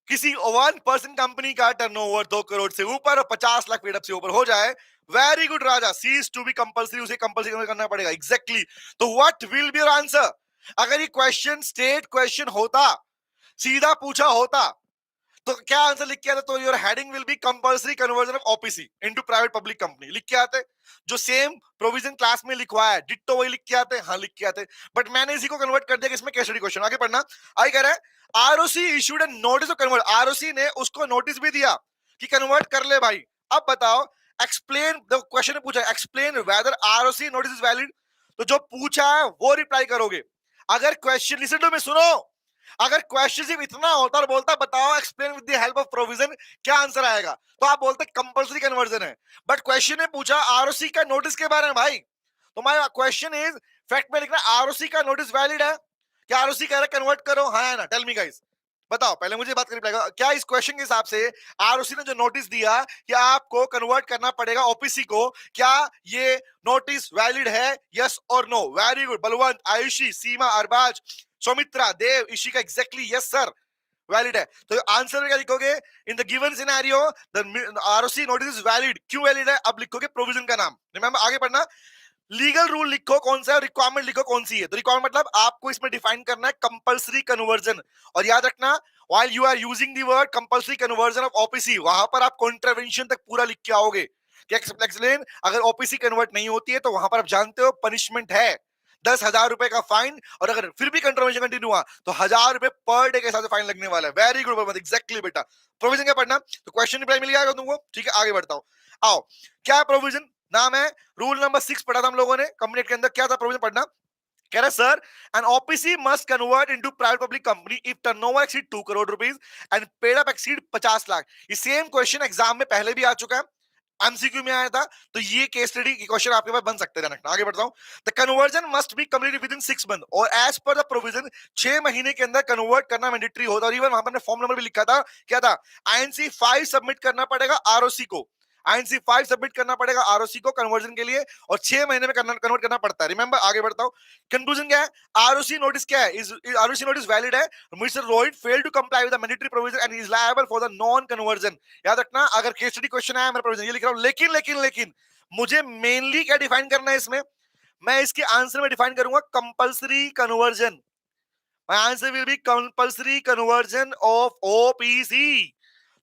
किसी 1% कंपनी का टर्नओवर 2 करोड़ से ऊपर और 50 लाख पेड अप से ऊपर हो जाए, very good Raja, ceases to be compulsory, उसे कंपल्सरी करना पड़ेगा, एग्जैक्टली। तो what will be your answer? अगर ये क्वेश्चन स्टेट क्वेश्चन होता, सीधा पूछा होता, तो क्या आंसर लिख के आते? तो your heading will be compulsory conversion of OPC into private public company, लिख के आते। जो सेम प्रोविजन क्लास में लिखवाया है डिट्टो वही लिख के आते, हाँ लिख के आते। बट मैंने इसी को कन्वर्ट कर दिया कि इसमें केस स्टडी क्वेश्चन। आगे पढ़ना, आई कह रहा है ROC issued A notice of convert, ROC ने उसको नोटिस भी दिया कि कन्वर्ट कर ले भाई। अब बताओ, एक्सप्लेन द क्वेश्चन, पूछा explain whether ROC notice is valid, तो जो पूछा है वो रिप्लाई करोगे। अगर क्वेश्चन, लिसन टू मी, सुनो, अगर क्वेश्चन सिर्फ इतना होता और बोलता बताओ explain with the help of provision, क्या आंसर आएगा, तो आप बोलते कंपल्सरी कन्वर्जन है। बट क्वेश्चन ने पूछा आरओसी का नोटिस के बारे में भाई, तो माय क्वेश्चन इज, फैक्ट में लिखना आरओसी का नोटिस वैलिड है क्या? आरओसी कह रहा है कन्वर्ट करो, हाँ है ना? टेल मी गाइस, बताओ पहले मुझे बात करनी पड़ेगा, क्या इस क्वेश्चन के हिसाब से आरओसी ने जो नोटिस दिया कि आपको कन्वर्ट करना पड़ेगा ओपीसी को, क्या ये नोटिस वैलिड है? यस और no? Very good Balwant, Ayushi, Seema, Arbaz, Saumitra, Dev, Ishika, exactly yes sir, valid है। तो आंसर क्या लिखोगे? In the given scenario the ROC notice is valid. क्यों वैलिड है? अब लिखोगे प्रोविजन का नाम। रिमेंबर, आगे पढ़ना, लीगल रूल लिखो कौन सा है, रिक्वायरमेंट लिखो कौन सी है। तो रिक्वायरमेंट मतलब आपको इसमें डिफाइन करना है कंपल्सरी कन्वर्जन, और याद रखना while you are using the word compulsory conversion of OPC, वहां पर आप कॉन्ट्रवेंशन तक पूरा लिख के आओगे। क्या एक्सप्लेन, अगर ओपीसी कन्वर्ट नहीं होती है तो वहां पर आप जानते हो पनिशमेंट है, ₹10,000 का फाइन, और अगर फिर भी कंट्रोवर्सी कंटिन्यू हुआ तो ₹1,000 पर डे के हिसाब से फाइन लगने वाला है। वेरी गुड मोहम्मद, एग्जैक्टली बेटा। प्रोविजन क्या पढ़ना, तो क्वेश्चन रिप्लाई मिल जाएगा तुमको। ठीक है, आगे बढ़ता हूँ। आओ, क्या है प्रोविजन, नाम है रूल नंबर 6 पढ़ा था हम लोगों ने कंपनी के अंदर। क्या था प्रोविजन, पढ़ना। कह रहा sir, an OPC must convert into private public company if turnover exceed 2 crore rupees and paid up exceed 50 lakh. ये सेम क्वेश्चन एग्जाम में पहले भी आ चुका है, एमसीक्यू में आया था, तो ये केस स्टडी की क्वेश्चन आपके पास बन सकते हैं। आगे बढ़ता हूं। The conversion must be completed with in 6 month, और एज पर द प्रोविजन 6 महीने के अंदर कन्वर्ट करना मैंडेटरी होता है। और इवन वहां पर फॉर्म नंबर भी लिखा था, क्या था, आईएनसी 5 सबमिट करना पड़ेगा आरओसी को, आईएनसी 5 सबमिट करना पड़ेगा आरओसी को कन्वर्जन के लिए, और 6 महीने में कन्वर्ट करना पड़ता है। रिमेंबर, आगे बढ़ता हूं। कंक्लूजन क्या है, आरओसी नोटिस क्या है, आरओसी नोटिस वैलिड है, mister Rohit failed to comply with the mandatory provision and is liable for the non conversion. याद रखना, अगर केस स्टडी क्वेश्चन आया मेरा प्रोविजन, ये लिख रहा हूं, लेकिन लेकिन लेकिन मुझे मेनली क्या डिफाइन करना है इसमें, मैं इसके आंसर में डिफाइन करूंगा compulsory conversion. My answer will B compulsory conversion of OPC.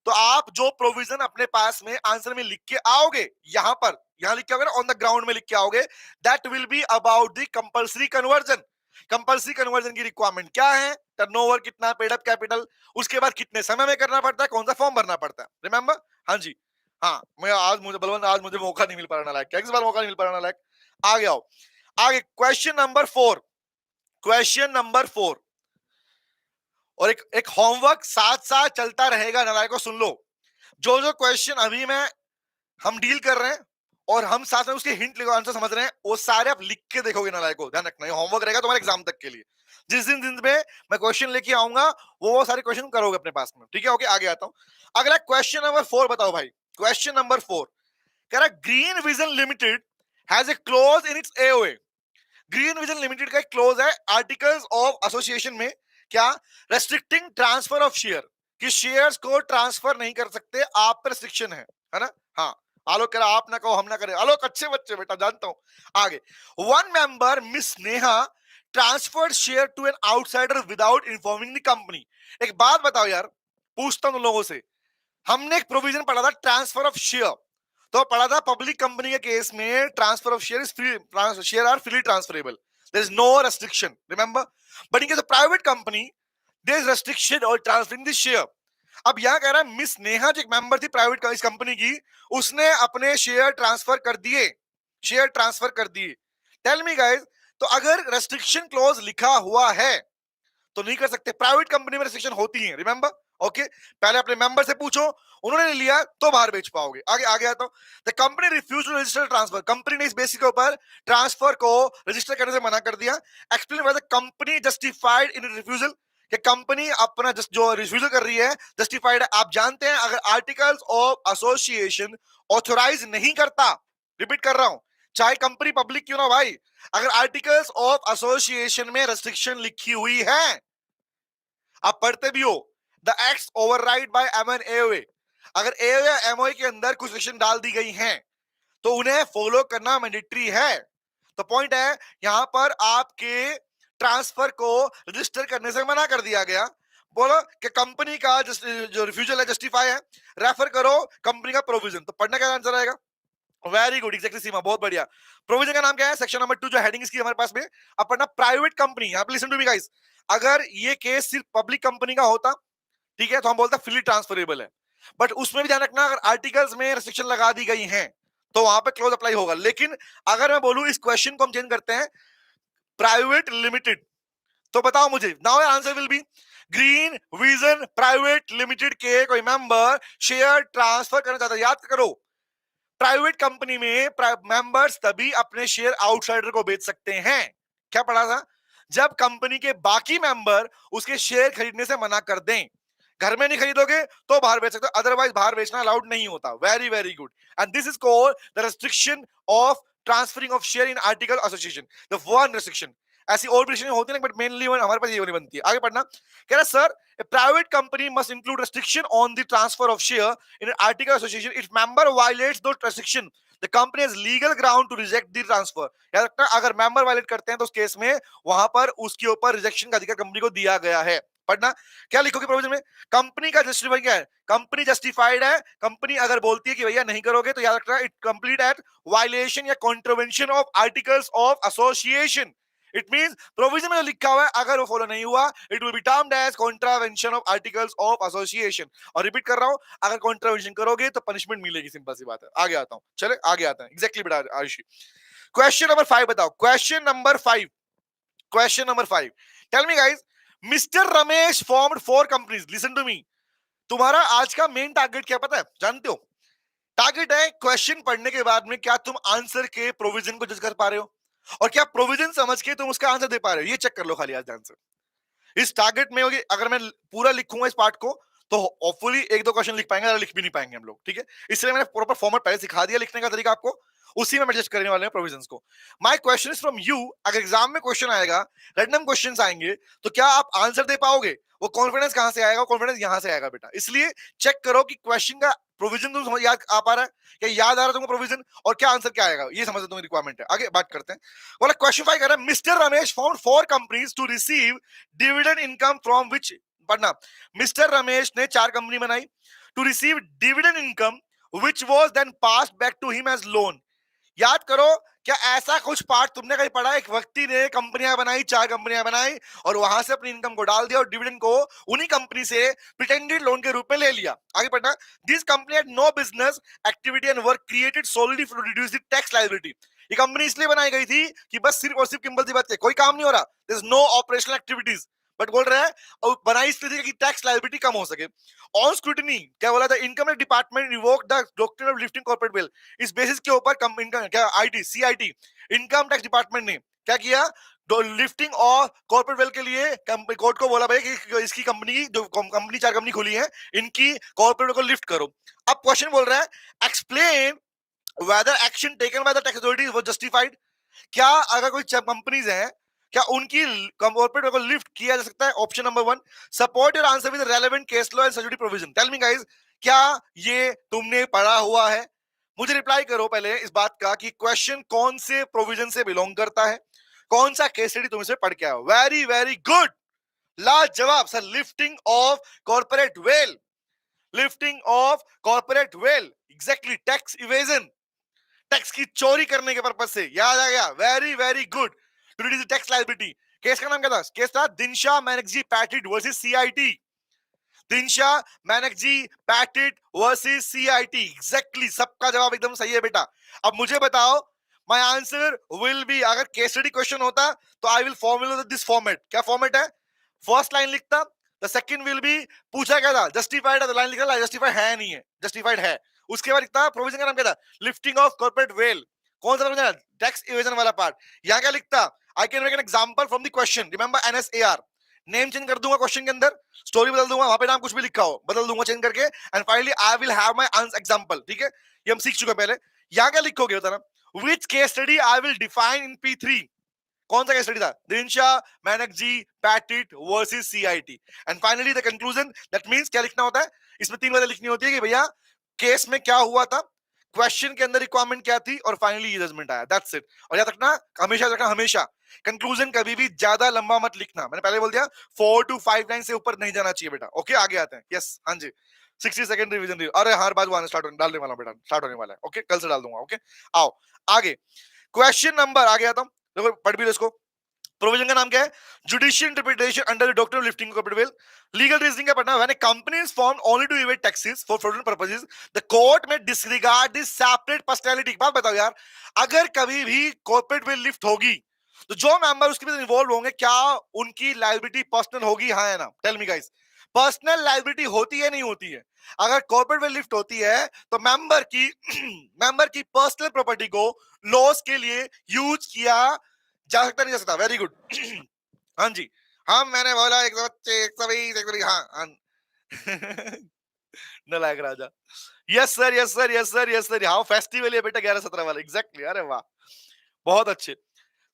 तो आप जो प्रोविजन अपने पास में आंसर में लिख के आओगे, यहां लिख के आओगे ना, ऑन द ग्राउंड में लिख के आओगे, that will be about the compulsory conversion. Compulsory conversion की रिक्वायरमेंट क्या है, टर्नओवर कितना, पेड अप कैपिटल, उसके बाद कितने समय में करना पड़ता है, कौन सा फॉर्म भरना पड़ता है। रिमेंबर, हाँ जी। हाँ, मैं आज मुझे बलवंत, आज मुझे मौका नहीं मिल पा रहा, लायक इस बार मौका नहीं मिल पा रहा, लायक। आगे आओ, आगे क्वेश्चन नंबर 4, क्वेश्चन नंबर 4, और एक होमवर्क साथ साथ चलता रहेगा, नालायकों सुन लो। जो जो क्वेश्चन अभी मैं हम डील कर रहे हैं और हम साथ में उसके हिंट लेकर आंसर समझ रहे हैं, वो सारे आप लिख के देखोगे, नालायकों ध्यान रखना, ये होमवर्क रहेगा तुम्हारे एग्जाम तक के लिए। जिस दिन दिन में मैं क्वेश्चन लेके आऊंगा, वो सारे क्वेश्चन करोगे अपने पास में। ठीक है, ओके, आगे आता हूं। अगला क्वेश्चन नंबर 4 बताओ भाई। क्वेश्चन नंबर 4 कह रहा, green vision limited has a close in its AOA. Green vision limited का एक क्लोज है आर्टिकल्स ऑफ एसोसिएशन में, क्या, रेस्ट्रिक्टिंग ट्रांसफर ऑफ शेयर, कि शेयर्स को ट्रांसफर नहीं कर सकते, आप पर रिस्ट्रिक्शन है ना। हाँ, आलोक कह रहा आप ना कहो हम ना करें, आलोक अच्छे बच्चे बेटा, जानता हूं। आगे, one member miss Neha transferred share to an outsider without informing the company. एक बात बताओ यार, पूछता हूं लोगों से, हमने एक प्रोविजन पढ़ा था ट्रांसफर ऑफ शेयर, तो पढ़ा था पब्लिक कंपनी के केस में transfer of share is free, share are freely transferable, there is no restriction, remember. But in case of private company there is restriction और ट्रांसफरिंग द शेयर। अब यहां कह रहा है मिस नेहा जो एक मेंबर थी प्राइवेट इस कंपनी की, उसने अपने शेयर ट्रांसफर कर दिए, शेयर ट्रांसफर कर दिए। टेल मी गाइस, तो अगर रेस्ट्रिक्शन क्लॉज लिखा हुआ है तो नहीं कर सकते, प्राइवेट कंपनी में रेस्ट्रिक्शन होती है, रिमेंबर। ओके, पहले अपने मेंबर से पूछो, उन्होंने लिया तो बाहर बेच पाओगे। आगे आगे आता हूं। The company refuse to register transfer, company ने इस बेसिस के ऊपर ट्रांसफर को रजिस्टर करने से मना कर दिया। Explain why the company justified in refusal, कि कंपनी अपना जो रिफ्यूजल कर रही है जस्टिफाइड है। आप जानते हैं अगर आर्टिकल्स ऑफ एसोसिएशन ऑथोराइज नहीं करता, रिपीट कर रहा हूं, चाहे कंपनी पब्लिक क्यों ना भाई, अगर आर्टिकल्स ऑफ एसोसिएशन में रेस्ट्रिक्शन लिखी हुई है, आप पढ़ते भी हो, the acts override by MN AOA, अगर एओए या एमओए के अंदर कुछ रेस्ट्रिक्शन डाल दी गई हैं तो उन्हें फॉलो करना मैंडेटरी है। तो पॉइंट है यहां पर आपके ट्रांसफर को रजिस्टर करने से मना कर दिया गया। बोलो कि कंपनी का जो रिफ्यूजल है जस्टिफाई है, रेफर करो कंपनी का प्रोविजन, तो पढ़ने का आंसर आएगा। वेरी गुड, एग्जैक्टली सीमा, बहुत बढ़िया। प्रोविजन का नाम क्या है, सेक्शन नंबर 2 जो हेडिंग इसकी हमारे पास में, अब पढ़ना प्राइवेट कंपनी। यहां पे लिसन टू मी गाइस, अगर ये केस सिर्फ पब्लिक कंपनी का होता, ठीक है, तो हम बोलते हैं फ्रीली ट्रांसफरेबल है, बट उसमें भी ध्यान रखना अगर आर्टिकल्स में रिस्ट्रिक्शन लगा दी गई हैं तो वहां पे क्लोज अप्लाई होगा। लेकिन अगर मैं बोलूं इस क्वेश्चन को हम चेंज करते हैं प्राइवेट लिमिटेड, तो बताओ मुझे, now answer will be green vision private limited के कोई मेंबर शेयर ट्रांसफर करना चाहता है, याद करो प्राइवेट कंपनी में मेंबर्स तभी अपने शेयर आउटसाइडर को बेच सकते हैं। क्या पढ़ा था, जब कंपनी के बाकी मेंबर उसके शेयर खरीदने से मना कर दें। घर में नहीं खरीदोगे तो बाहर बेच सकते हो, अदरवाइज बाहर बेचना अलाउड नहीं होता। Very very good, and this is called the restriction of transferring of share in article association, the one restriction. ऐसी और भी रेस्ट्रिक्शन होती है बट मेनली हमारे पास ये वाली बनती है। आगे पढ़ना, कह रहा sir a private company must include restriction on the transfer of share in an article association if member violates those restriction the company has legal ground to reject the transfer। याद रखना अगर मेंबर वायलेट करते हैं तो उस case में वहां पर उसके ऊपर रिजेक्शन का अधिकार कंपनी को दिया गया है। पढ़ना, क्या लिखोगे प्रोविजन में, कंपनी का जस्टिफाई क्या है, कंपनी जस्टिफाइड है, कंपनी अगर बोलती है कि भैया नहीं करोगे तो याद रखना इट कंप्लीट एट वायलेशन या contravention of articles of association. It means provision में जो लिखा हुआ है अगर वो फॉलो नहीं हुआ it will be termed as contravention of articles of association. और रिपीट कर रहा हूं, अगर कॉन्ट्रावेंशन करोगे तो पनिशमेंट मिलेगी, सिंपल सी बात है। आगे आता हूं, चले आगे आते हैं। एग्जैक्टली बेटा आयुषी। क्वेश्चन नंबर 5 बताओ, question number 5, question number 5, tell me guys, mister Ramesh formed 4 companies, listen to me. तुम्हारा आज का मेन टारगेट क्या पता है, जानते हो? टारगेट है क्वेश्चन पढ़ने के बाद में क्या तुम आंसर के प्रोविजन को जज कर पा रहे हो और क्या प्रोविजन समझ के तुम उसका आंसर दे पा रहे हो, ये चेक कर लो खाली आज ध्यान से। इस टारगेट में होगी, अगर मैं पूरा लिखूंगा इस पार्ट को तो होपफुली एक दो क्वेश्चन लिख पाएंगे, लिख भी नहीं पाएंगे हम लोग, ठीक है? इसलिए मैंने प्रॉपर फॉर्मेट पहले सिखा दिया लिखने का तरीका आपको, उसी में एडजस्ट करने वाले हैं प्रोविजंस को। My question is from you, अगर एग्जाम में क्वेश्चन आएगा, रैंडम क्वेश्चंस आएंगे, तो क्या आप आंसर दे पाओगे? वो कॉन्फिडेंस कहां से आएगा? कॉन्फिडेंस यहां से आएगा बेटा। इसलिए चेक करो कि क्वेश्चन का प्रोविजन तुम याद आ पा रहा है, क्या याद आ रहा है तुमको प्रोविजन, और क्या आंसर क्या आएगा, ये समझ तुम्हारी रिक्वायरमेंट है। आगे बात करते हैं। बोला क्वेश्चन 5 कह रहा है mister Ramesh found 4 companies to receive dividend income from which, पढ़ना, मिस्टर रमेश ने 4 कंपनी बनाई to receive dividend income which was then passed back to him as loan. याद करो, क्या ऐसा कुछ पार्ट तुमने कहीं पढ़ा? एक व्यक्ति ने कंपनियां बनाई, 4 कंपनियां बनाई और वहां से अपनी इनकम को डाल दिया और डिविडेंड को उन्हीं कंपनी से प्रिटेंडेड लोन के रूप में ले लिया। आगे पढ़ना, this company had no business activity and work created solely to reduce the tax liability. ये कंपनी इसलिए बनाई गई थी कि बस सिर्फ और सिर्फ सिंपल सी बात है, कोई काम नहीं हो रहा, there is no operational activities, but बोल रहा है और बनाई इसलिए थी कि टैक्स लायबिलिटी कम हो सके। ऑन स्क्रूटिनी क्या बोला था, income department revoke the doctrine of lifting corporate well. इस बेसिस के ऊपर क्या IT CIT income tax department ने क्या किया, लिफ्टिंग और कॉर्पोरेट वेल के लिए कोर्ट को बोला भाई कि इसकी कंपनी की जो कंपनी 4 कंपनी खुली है इनकी कॉर्पोरेट को लिफ्ट करो। अब क्वेश्चन बोल रहा है explain whether action taken by the tax authorities was justified. क्या अगर कोई कंपनीज है क्या उनकी कॉर्पोरेट को लिफ्ट किया जा सकता है? Option number 1, support your answer with relevant case law and statutory provision. Tell me guys, क्या ये तुमने पढ़ा हुआ है? मुझे रिप्लाई करो पहले इस बात का कि क्वेश्चन कौन से प्रोविजन से बिलोंग करता है, कौन सा केस स्टडी तुम इसे पढ़ के आओ। वेरी वेरी गुड, लाजवाब sir. Lifting of corporate veil, lifting of corporate veil, exactly tax evasion, tax की चोरी करने के पर्पज से, याद आ गया, very very good, to reduce tax liability. Case का नाम क्या था? केस था Dinshaw Maneckji Petit versus CIT, Dinshaw Maneckji Petit versus CIT, exactly, सबका जवाब एकदम सही है बेटा। अब मुझे बताओ, माय आंसर विल बी, अगर केस स्टडी क्वेश्चन होता तो I will formulate this format. क्या फॉर्मेट है? फर्स्ट लाइन लिखता, द सेकंड विल बी, पूछा क्या था, जस्टिफाइड है, तो लाइन लिखा, जस्टिफाइड है नहीं है, जस्टिफाइड है। उसके बाद लिखता प्रोविजन का नाम क्या था, लिफ्टिंग ऑफ कॉर्पोरेट वेल, कौन सा प्रोविजन? टैक्स इवेजन वाला पार्ट। यहां क्या लिखता, I can make an example from the question, remember NSAR, name change कर दूंगा क्वेश्चन के अंदर, स्टोरी बदल दूंगा, वहां पे नाम कुछ भी लिखा हो बदल दूंगा चेंज करके, and finally I will have my answer example. ठीक है, ये हम सीख चुके हैं पहले। यहां क्या लिखोगे बताना, which case study I will define in P3, कौन सा केस स्टडी था? Dinshaw Maneckji Petit versus CIT, and finally the conclusion. That means क्या लिखना होता है इसमें? 3 बातें लिखनी होती है कि भैया केस में क्या हुआ था, क्वेश्चन के अंदर रिक्वायरमेंट क्या थी, और फाइनली ये जजमेंट आया, दैट्स इट। और याद रखना, हमेशा रखना, हमेशा कंक्लूजन कभी भी ज्यादा लंबा मत लिखना, मैंने पहले बोल दिया 4 to 5 लाइन से ऊपर नहीं जाना चाहिए बेटा। ओके, आगे आते हैं। यस, हाँ जी, 60 सेकंड रिवीजन। अरे हर बात स्टार्ट डालने वाला बेटा, स्टार्ट होने वाला है। ओके, कल से डाल दूंगा। ओके, आओ आगे, क्वेश्चन नंबर, आगे आता हूं, देखो पढ़ भी लो इसको। प्रोविजन का नाम क्या है? Judicial interpretation under the doctrine of lifting corporate veil. Legal reasoning का पढ़ना, when a company is formed only to evade taxes for fraudulent purposes the court में डिसरिगार्ड दिस सेपरेट पर्सनैलिटी। बात बताओ यार, अगर कभी भी कॉर्पोरेट वेल लिफ्ट होगी तो जो मेंबर उसके अंदर इन्वॉल्व होंगे, क्या उनकी लायबिलिटी पर्सनल होगी, हाँ या ना? Tell me guys, personal liability होती है नहीं होती है? अगर कॉर्पोरेट वेल लिफ्ट होती है तो मेंबर की मेंबर की पर्सनल प्रॉपर्टी को लॉस के लिए यूज किया जा सकता, नहीं जा सकता? Very good. हाँ जी, हाँ मैंने बोला 120, 120, हाँ नलायक राजा। Yes sir, yes sir, yes sir, yes sir. हाँ फेस्टिवल है बेटा 11-17 वाला, एग्जैक्टली। अरे वाह, बहुत अच्छे,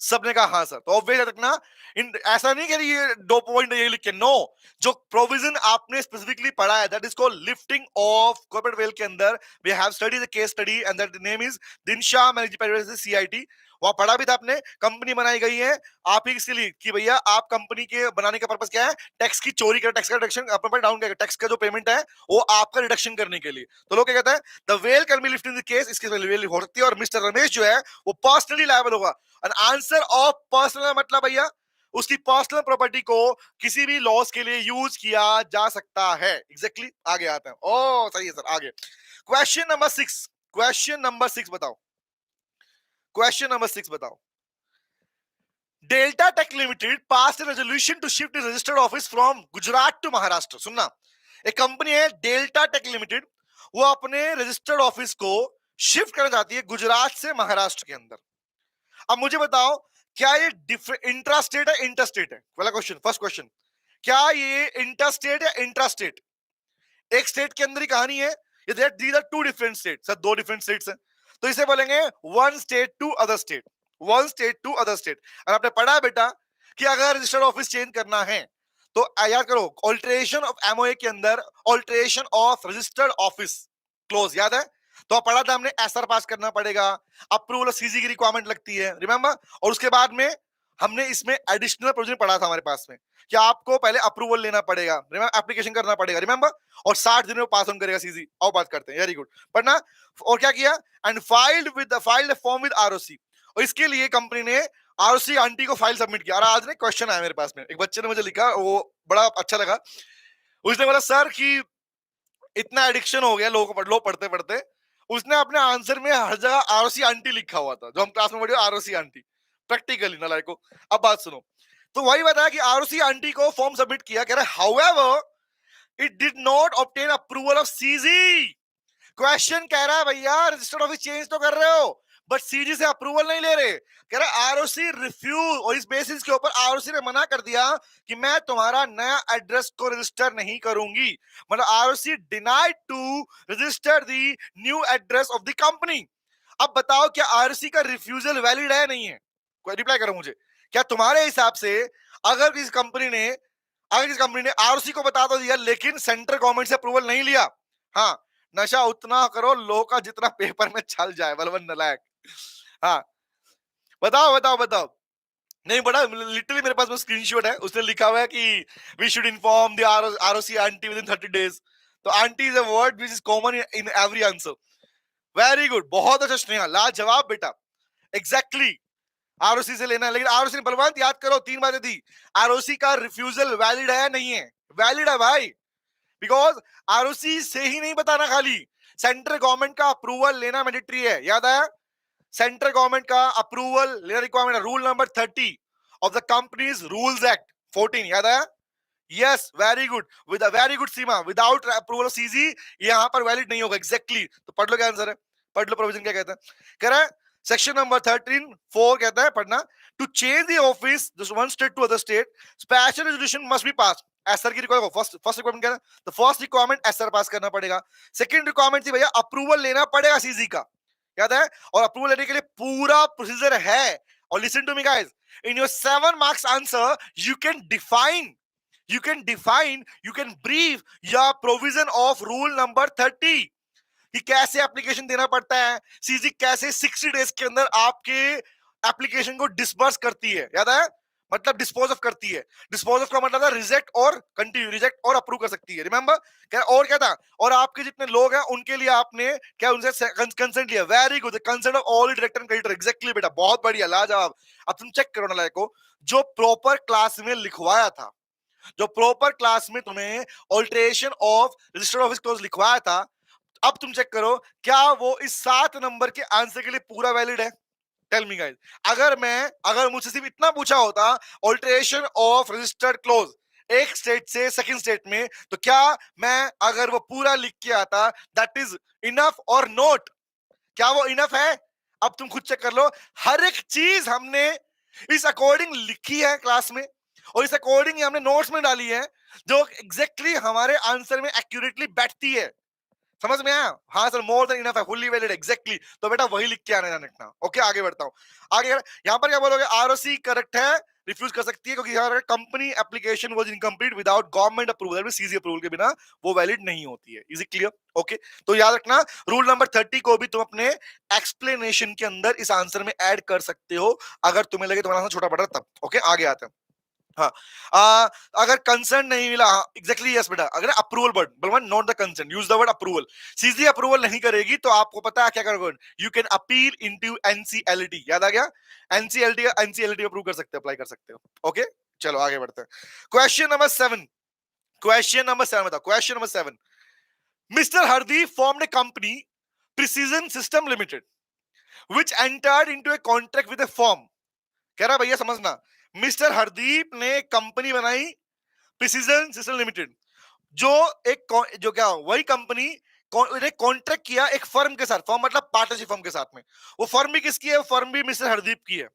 सबने कहा हाँ सर। तो ऑब्वियस रखना, इन ऐसा नहीं कि ये 2 पॉइंट ये लिख के, नो, जो प्रोविजन आपने स्पेसिफिकली पढ़ा है that is called lifting of corporate veil के अंदर we have studied the case study and that name is Dinshaw मैनेजमेंट सीआईटी। वहां पढ़ा भी था आपने, कंपनी बनाई गई है आप ही इसके लिए कि भैया आप कंपनी के बनाने का पर्पस क्या है? टैक्स की चोरी कर, टैक्स का रिडक्शन, अपने डाउन कर, टैक्स का जो पेमेंट है वो आपका रिडक्शन करने के लिए। तो लोग क्या कहते हैं, the well can be lift in the case, इसके वेल हो सकती है, और मिस्टर रमेश जो है वो पर्सनली लायबल होगा। एन आंसर ऑफ पर्सनल मतलब भैया उसकी पर्सनल प्रॉपर्टी को किसी भी लॉस के लिए यूज किया जा सकता है। एग्जैक्टली आगे आते हैं। ओ सही है सर, आगे क्वेश्चन नंबर 6। क्वेश्चन नंबर 6 बताओ, क्वेश्चन नंबर 6 बताओ। Delta Tech Limited pass resolution to shift registered office from Gujarat to Maharashtra. सुनना, एक कंपनी है डेल्टा टेक लिमिटेड, वो अपने रजिस्टर्ड ऑफिस को शिफ्ट करना चाहती है गुजरात से महाराष्ट्र के अंदर। अब मुझे बताओ, क्या ये इंट्रास्टेट है इंटरस्टेट है? पहला क्वेश्चन, फर्स्ट क्वेश्चन, क्या ये इंटरस्टेट या इंट्रास्टेट? एक स्टेट के अंदर ही कहानी है, ये these are two different state. Sir दो डिफरेंट स्टेट्स हैं, तो इसे बोलेंगे one state to other state, one state to other state. और आपने पढ़ा है बेटा कि अगर रजिस्टर्ड ऑफिस चेंज करना है तो याद करो, ऑल्टरेशन ऑफ एमओए के अंदर alteration of registered office close याद है, तो पढ़ा था हमने, एसआर पास करना पड़ेगा, अप्रूवल ऑफ सीजी की रिक्वायरमेंट लगती है, रिमेंबर। और उसके बाद में हमने इसमें एडिशनल प्रोविजन पढ़ा था हमारे पास में कि आपको पहले अप्रूवल लेना पड़ेगा, रिमेंबर, एप्लीकेशन करना पड़ेगा, रिमेंबर, और 60 दिन में पास ऑन करेगा सीजी। और बात करते हैं, वेरी गुड पढ़ना। और क्या किया, and filed form with ROC, और इसके लिए कंपनी ने आरओसी आंटी को फाइल सबमिट किया। और आज ने क्वेश्चन आया मेरे पास में, एक बच्चे ने मुझे लिखा, वो बड़ा अच्छा लगा। उसने बोला सर कि इतना एडिक्शन हो गया लोगों को पढ़ते पढ़ते, उसने अपने आंसर में हर जगह आरओसी आंटी लिखा हुआ था, जो हम क्लास में पढ़े आरओसी आंटी, प्रैक्टिकली ना लाइक को। अब बात सुनो, तो वही बताया कि आरओसी आंटी को फॉर्म सबमिट किया, कह रहा however it did not obtain approval of CG. Question कह रहा है भैया रजिस्टर्ड ऑफिस चेंज तो कर रहे हो बट सीजी से अप्रूवल नहीं ले रहे। कह रहा आरओसी रिफ्यूज, और इस बेसिस के ऊपर आरओसी ने मना कर दिया कि मैं तुम्हारा नया एड्रेस को रजिस्टर नहीं करूंगी, मतलब ROC denied to register the new address of the company. अब बताओ क्या आरओसी का रिफ्यूजल वैलिड है नहीं है? कोई रिप्लाई करो मुझे, क्या तुम्हारे हिसाब से अगर किसी कंपनी ने आरओसी को बता तो दिया लेकिन सेंट्रल गवर्नमेंट से अप्रूवल नहीं लिया, हाँ, नशा उतना करो लो का जितना पेपर में चल जाए, बलवन नलायक। हाँ बताओ बताओ बताओ। नहीं बड़ा लिटरली मेरे पास में स्क्रीनशॉट है, उसने लिखा हुआ है कि we should inform the ROC entity within 30 days. तो entity is a word which is common in every answer. Very good, बहुत अच्छा स्नेहा, लाजवाब बेटा, एग्जैक्टली आरओसी से लेना है। लेकिन आरओसी ने बलवंत याद करो 3 बातें दी, आरओसी का रिफ्यूजल वैलिड है नहीं है? वैलिड है भाई, बिकॉज आरओसी से ही नहीं बताना, खाली सेंट्रल गवर्नमेंट का अप्रूवल लेना मैंडेटरी है, याद आया? सेंट्रल गवर्नमेंट का अप्रूवल लेना रिक्वायरमेंट है, rule number 30 of the companies rules act 14, याद आया? Yes very good, with a very good Seema, without approval of CG यहां पर वैलिड नहीं होगा। एग्जैक्टली तो पढ़ लो क्या आंसर है, पढ़ लो प्रोविजन क्या कहता है। कह रहा है सेक्शन नंबर 13(4) कहता है पढ़ना, to change the office one state to other state special resolution must be pass. SR की रिक्वायरमेंट, फर्स्ट रिक्वायरमेंट क्या है, तो फर्स्ट रिक्वायरमेंट एसआर पास करना पड़ेगा। सेकंड रिक्वायरमेंट थी भैया अप्रूवल लेना पड़ेगा सीजी का, याद है? और अप्रूवल लेने के लिए पूरा प्रोसीजर है। और listen to me guys, in your 7 marks answer you can define, you can brief your provision of rule number 30 कि कैसे एप्लीकेशन देना पड़ता है, सीजी कैसे 60 डेज के अंदर आपके एप्लीकेशन को डिस्पर्स करती है, याद है? मतलब डिस्पोज ऑफ करती है। डिस्पोज ऑफ का मतलब था रिजेक्ट और कंटिन्यू, रिजेक्ट और अप्रूव कर सकती है, रिमेंबर? क्या और क्या था, और आपके जितने लोग हैं उनके लिए आपने क्या उनसे कंसेंट लिया। Very good, consent of all director and creditor, exactly बेटा, बहुत बढ़िया, लाजवाब। अब तुम चेक करो ना लाइक को, जो प्रॉपर क्लास में लिखवाया था, जो प्रॉपर क्लास में तुम्हें alteration of registered office close लिखवाया था, अब तुम चेक करो क्या वो इस 7 नंबर के आंसर के लिए पूरा वैलिड है? टेल मी गाइस, अगर मुझसे सिर्फ इतना पूछा होता ऑल्टरेशन ऑफ रजिस्टर्ड क्लोज एक स्टेट से सेकंड स्टेट में, तो क्या मैं अगर वो पूरा लिख के आता दैट इज इनफ और नॉट? क्या वो इनफ है? अब तुम खुद चेक कर लो, हर एक चीज हमने इस अकॉर्डिंग लिखी है क्लास में, और इस अकॉर्डिंग हमने नोट्स में डाली है, जो एग्जैक्टली हमारे आंसर में एक्यूरेटली बैठती है। समझ में आया? हाँ सर, मोर देन इनफ है, फुल्ली वैलिड, एग्जैक्टली। तो बेटा वही लिख के आने जाना रखना। ओके आगे बढ़ता हूँ, आगे यहाँ पर क्या बोलोगे, आरओसी करेक्ट है, रिफ्यूज कर सकती है क्योंकि company application was incomplete without government approval, CG approval के बिना वो वैलिड नहीं होती है। Is it clear? ओके, तो याद रखना रूल नंबर 30 को भी तुम अपने एक्सप्लेनेशन के अंदर इस आंसर में ऐड कर सकते हो, अगर तुम्हें लगे तुम्हारा आंसर छोटा पड़ रहा तब। ओके आगे आते हैं, हाँ, अगर कंसर्न नहीं मिला, एग्जैक्टली यस बेटा, अगर अप्रूवल वर्ड बलवन, not the concern, use the word approval. Sidhi approval नहीं करेगी तो आपको पता है क्या करोगे, you can appeal into NCLT, याद आ गया, एनसीएलटी अप्रूव कर सकते हो, अप्लाई कर सकते हो। ओके, चलो आगे बढ़ते हैं। क्वेश्चन नंबर 7, क्वेश्चन नंबर 7 बताओ, question number 7, mister Hardeep formed a company precision system limited which entered into a contract with A firm. कह रहा भैया समझना, मिस्टर हरदीप ने कंपनी बनाई प्रिसीजन सिस्टम लिमिटेड, जो जो क्या वही कंपनी ने कॉन्ट्रैक्ट किया एक फर्म के साथ, फर्म मतलब पार्टनरशिप फर्म के साथ में। वो फर्म भी किसकी है, फर्म भी मिस्टर हरदीप की है,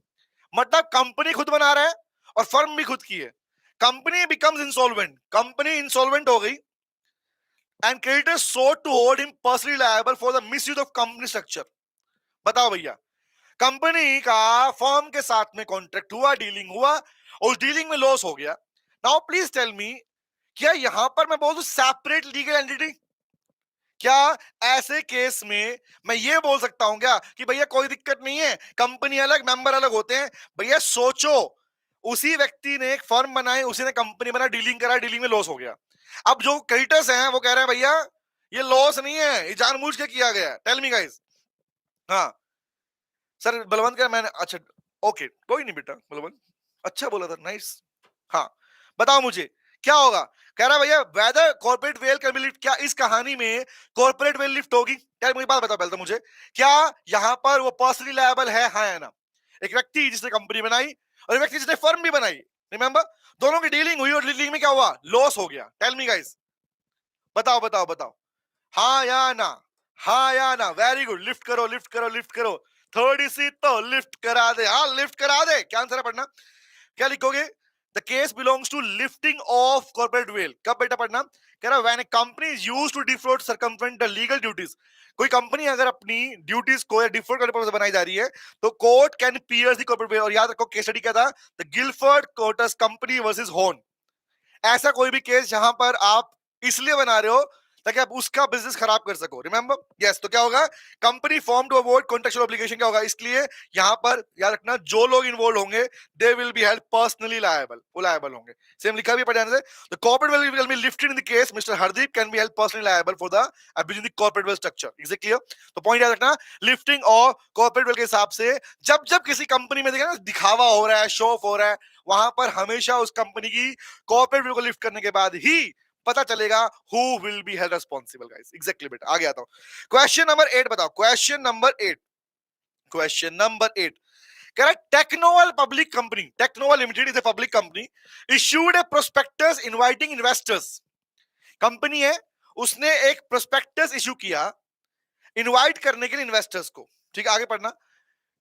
मतलब कंपनी खुद बना रहा है और फर्म भी खुद की है। Company becomes insolvent, company insolvent हो गई, and creditors sought to hold him personally liable for the misuse of company structure। बताओ भैया, कंपनी का फर्म के साथ में कॉन्ट्रैक्ट हुआ, डीलिंग हुआ, और उस डीलिंग में लॉस हो गया। नाउ प्लीज टेल मी, क्या यहां पर मैं बोल दूं सेपरेट लीगल एंटिटी? क्या ऐसे केस में मैं ये बोल सकता हूं क्या कि भैया कोई दिक्कत नहीं है, कंपनी अलग, मेंबर अलग होते हैं? भैया सोचो, उसी व्यक्ति ने एक फर्म बनाई, उसी ने कंपनी बना, डीलिंग करा, डीलिंग में लॉस हो गया। अब जो क्रेडिटर्स हैं वो कह रहे हैं भैया ये लॉस नहीं है, ये जानबूझ के किया गया। Tell me guys. हाँ सर, बलवंत का मैंने, अच्छा ओके कोई नहीं बेटा, बलवंत अच्छा बोला था, नाइस। हाँ बताओ मुझे क्या होगा। कह रहा है भैया whether corporate veil can be lift, क्या इस कहानी में कॉर्पोरेट वेल लिफ्ट होगी? यार मुझे बात बताओ पहले तो मुझे, क्या यहाँ पर वो पर्सनली लायबल है, हाँ या ना? एक व्यक्ति जिसने कंपनी बनाई और एक व्यक्ति जिसने फर्म भी बनाई, रिमेंबर, दोनों की डीलिंग हुई और डीलिंग में क्या हुआ, लॉस हो गया। टेल मी गाइस, बताओ बताओ बताओ, हाँ या ना, हाँ या ना? वेरी गुड, लिफ्ट करो लिफ्ट करो लिफ्ट करो, थोड़ी सी तो लिफ्ट करा दे, हाँ लिफ्ट करा दे। क्या आंसर है पढ़ना, क्या लिखोगे? The case belongs to lifting of corporate veil. कब बेटा पढ़ना, कह रहा when a company is used to default circumvent the legal duties. कोई कंपनी अगर अपनी ड्यूटीज को डिफॉल्ट करने पर बनाई जा रही है तो court can pierce the corporate veil. और याद रखो केस स्टडी क्या था, the Gilford courts company versus Horne. ऐसा कोई भी केस जहां पर आप इसलिए बना रहे हो ताकि आप उसका बिजनेस खराब कर सको, रिमेंबर, यस। तो क्या होगा, company form to avoid contractual obligation, क्या होगा, इसलिए यहां पर याद रखना जो लोग इन्वॉल्व होंगे they will be held personally liable, वो लायबल होंगे। सेम लिखा भी पढ़ने से, the corporate will be lifted in the case mister Hardeep can be held personally liable for the abusing the corporate well structure. Is it clear? तो point याद रखना, lifting और कॉर्पोरेट वेल के हिसाब से जब जब किसी कंपनी में देखा ना दिखावा हो रहा है, शो ऑफ हो रहा है, वहां पर हमेशा उस कंपनी की कॉर्पोरेट वेल को लिफ्ट करने के बाद ही पता चलेगा who will be held responsible. Guys exactly बेटा, आगे आता हूं। क्वेश्चन नंबर 8 बताओ, क्वेश्चन नंबर 8, क्वेश्चन नंबर 8 कह रहा है Technoval public company, Technoval limited is a public company, issued a prospectus inviting investors. Company है, उसने एक प्रोस्पेक्टस इशू किया इनवाइट करने के लिए इन्वेस्टर्स को। ठीक है, आगे पढ़ना,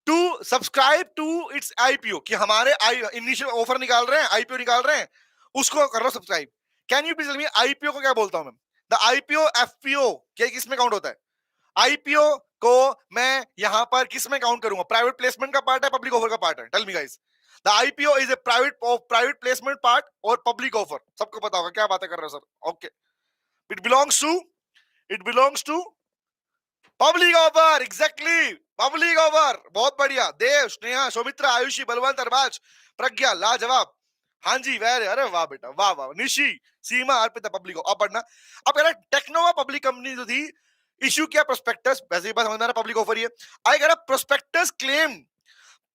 to subscribe to its IPO, कि हमारे इनिशियल ऑफर निकाल रहे हैं, आईपीओ निकाल रहे हैं, उसको कर लो subscribe. Can you please tell me IPO को क्या बोलता हूं मैं? द आईपीओ एफपीओ क्या किसमें काउंट होता है? आईपीओ को मैं यहां पर किस में काउंट करूंगा, प्राइवेट प्लेसमेंट का पार्ट है, पब्लिक ऑफर का पार्ट है? Tell me guys, the IPO is a private placement part और पब्लिक ऑफर, सबको पता होगा क्या बातें कर रहे हो sir. Okay, it belongs to, it belongs to public offer, exactly public offer. बहुत बढ़िया, देव, स्नेहा, सौमित्रा, आयुषी, बलवंत, अरबाज, प्रज्ञा, लाजवाब, हाँ जी वेरी, अरे वाह बेटा वाह वाह, निशी, सीमा, अर्पिता, पब्लिक। अब पढ़ना, अब कह रहा टेक्नोवा पब्लिक कंपनी जो थी, इशू किया प्रोस्पेक्टस, वैसे ही बात समझ में आ रहा, पब्लिक ऑफर ही है। आई कह रहा प्रोस्पेक्टस क्लेम,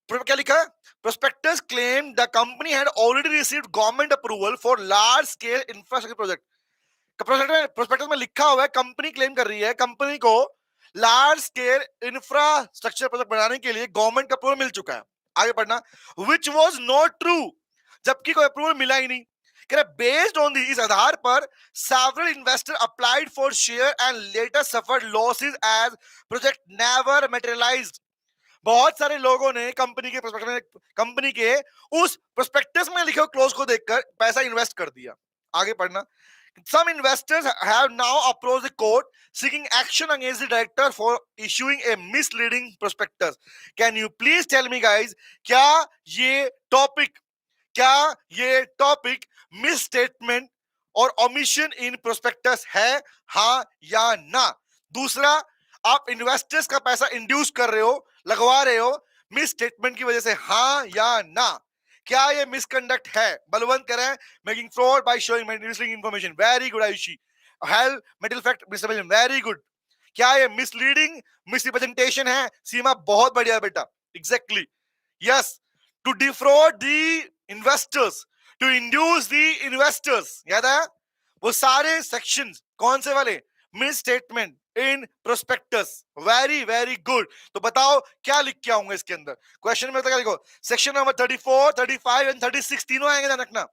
क्या लिखा है, prospectus claim the company had already received government approval for large scale infrastructure project. Prospectus में लिखा हुआ है, कंपनी क्लेम कर रही है कंपनी को लार्ज स्केल इंफ्रास्ट्रक्चर प्रोजेक्ट बनाने के लिए गवर्नमेंट का अप्रूवल मिल चुका है। आगे पढ़ना, विच वॉज नॉट ट्रू, जबकि कोई अप्रूवल मिला ही नहीं। कह रहे बेस्ड ऑन इस आधार पर several investors applied for share and later suffered losses as project never materialized। बहुत सारे लोगों ने कंपनी के प्रोस्पेक्टस में, कंपनी के उस प्रोस्पेक्टस में लिखे क्लोज को देखकर पैसा इन्वेस्ट कर दिया। आगे पढ़ना, some investors have now approached the court seeking action against the director for issuing a misleading prospectus। can you please tell me guys, क्या ये टॉपिक, क्या ये टॉपिक मिस स्टेटमेंट और ओमिशन इन प्रोस्पेक्टस है, हाँ या ना? दूसरा, आप इन्वेस्टर्स का पैसा इंड्यूस कर रहे हो, लगवा रहे हो मिस स्टेटमेंट की वजह से, हाँ या ना? क्या ये मिसकंडक्ट है? बलवंत कह रहे हैं making fraud by showing misleading information, very good Ayushi. Hell metal fact misrepresent, very good. क्या ये मिसलीडिंग मिसरिप्रेजेंटेशन है? सीमा बहुत बढ़िया बेटा, exactly yes. To defraud the investors, to induce the investors, याद है वो सारे सेक्शंस कौन से वाले? Misstatement in prospectus, very very good. तो बताओ क्या लिख के आऊंगा इसके अंदर क्वेश्चन में? तो क्या लिखो? सेक्शन नंबर 34, 35 एंड 36 तीनों आएंगे, ध्यान रखना।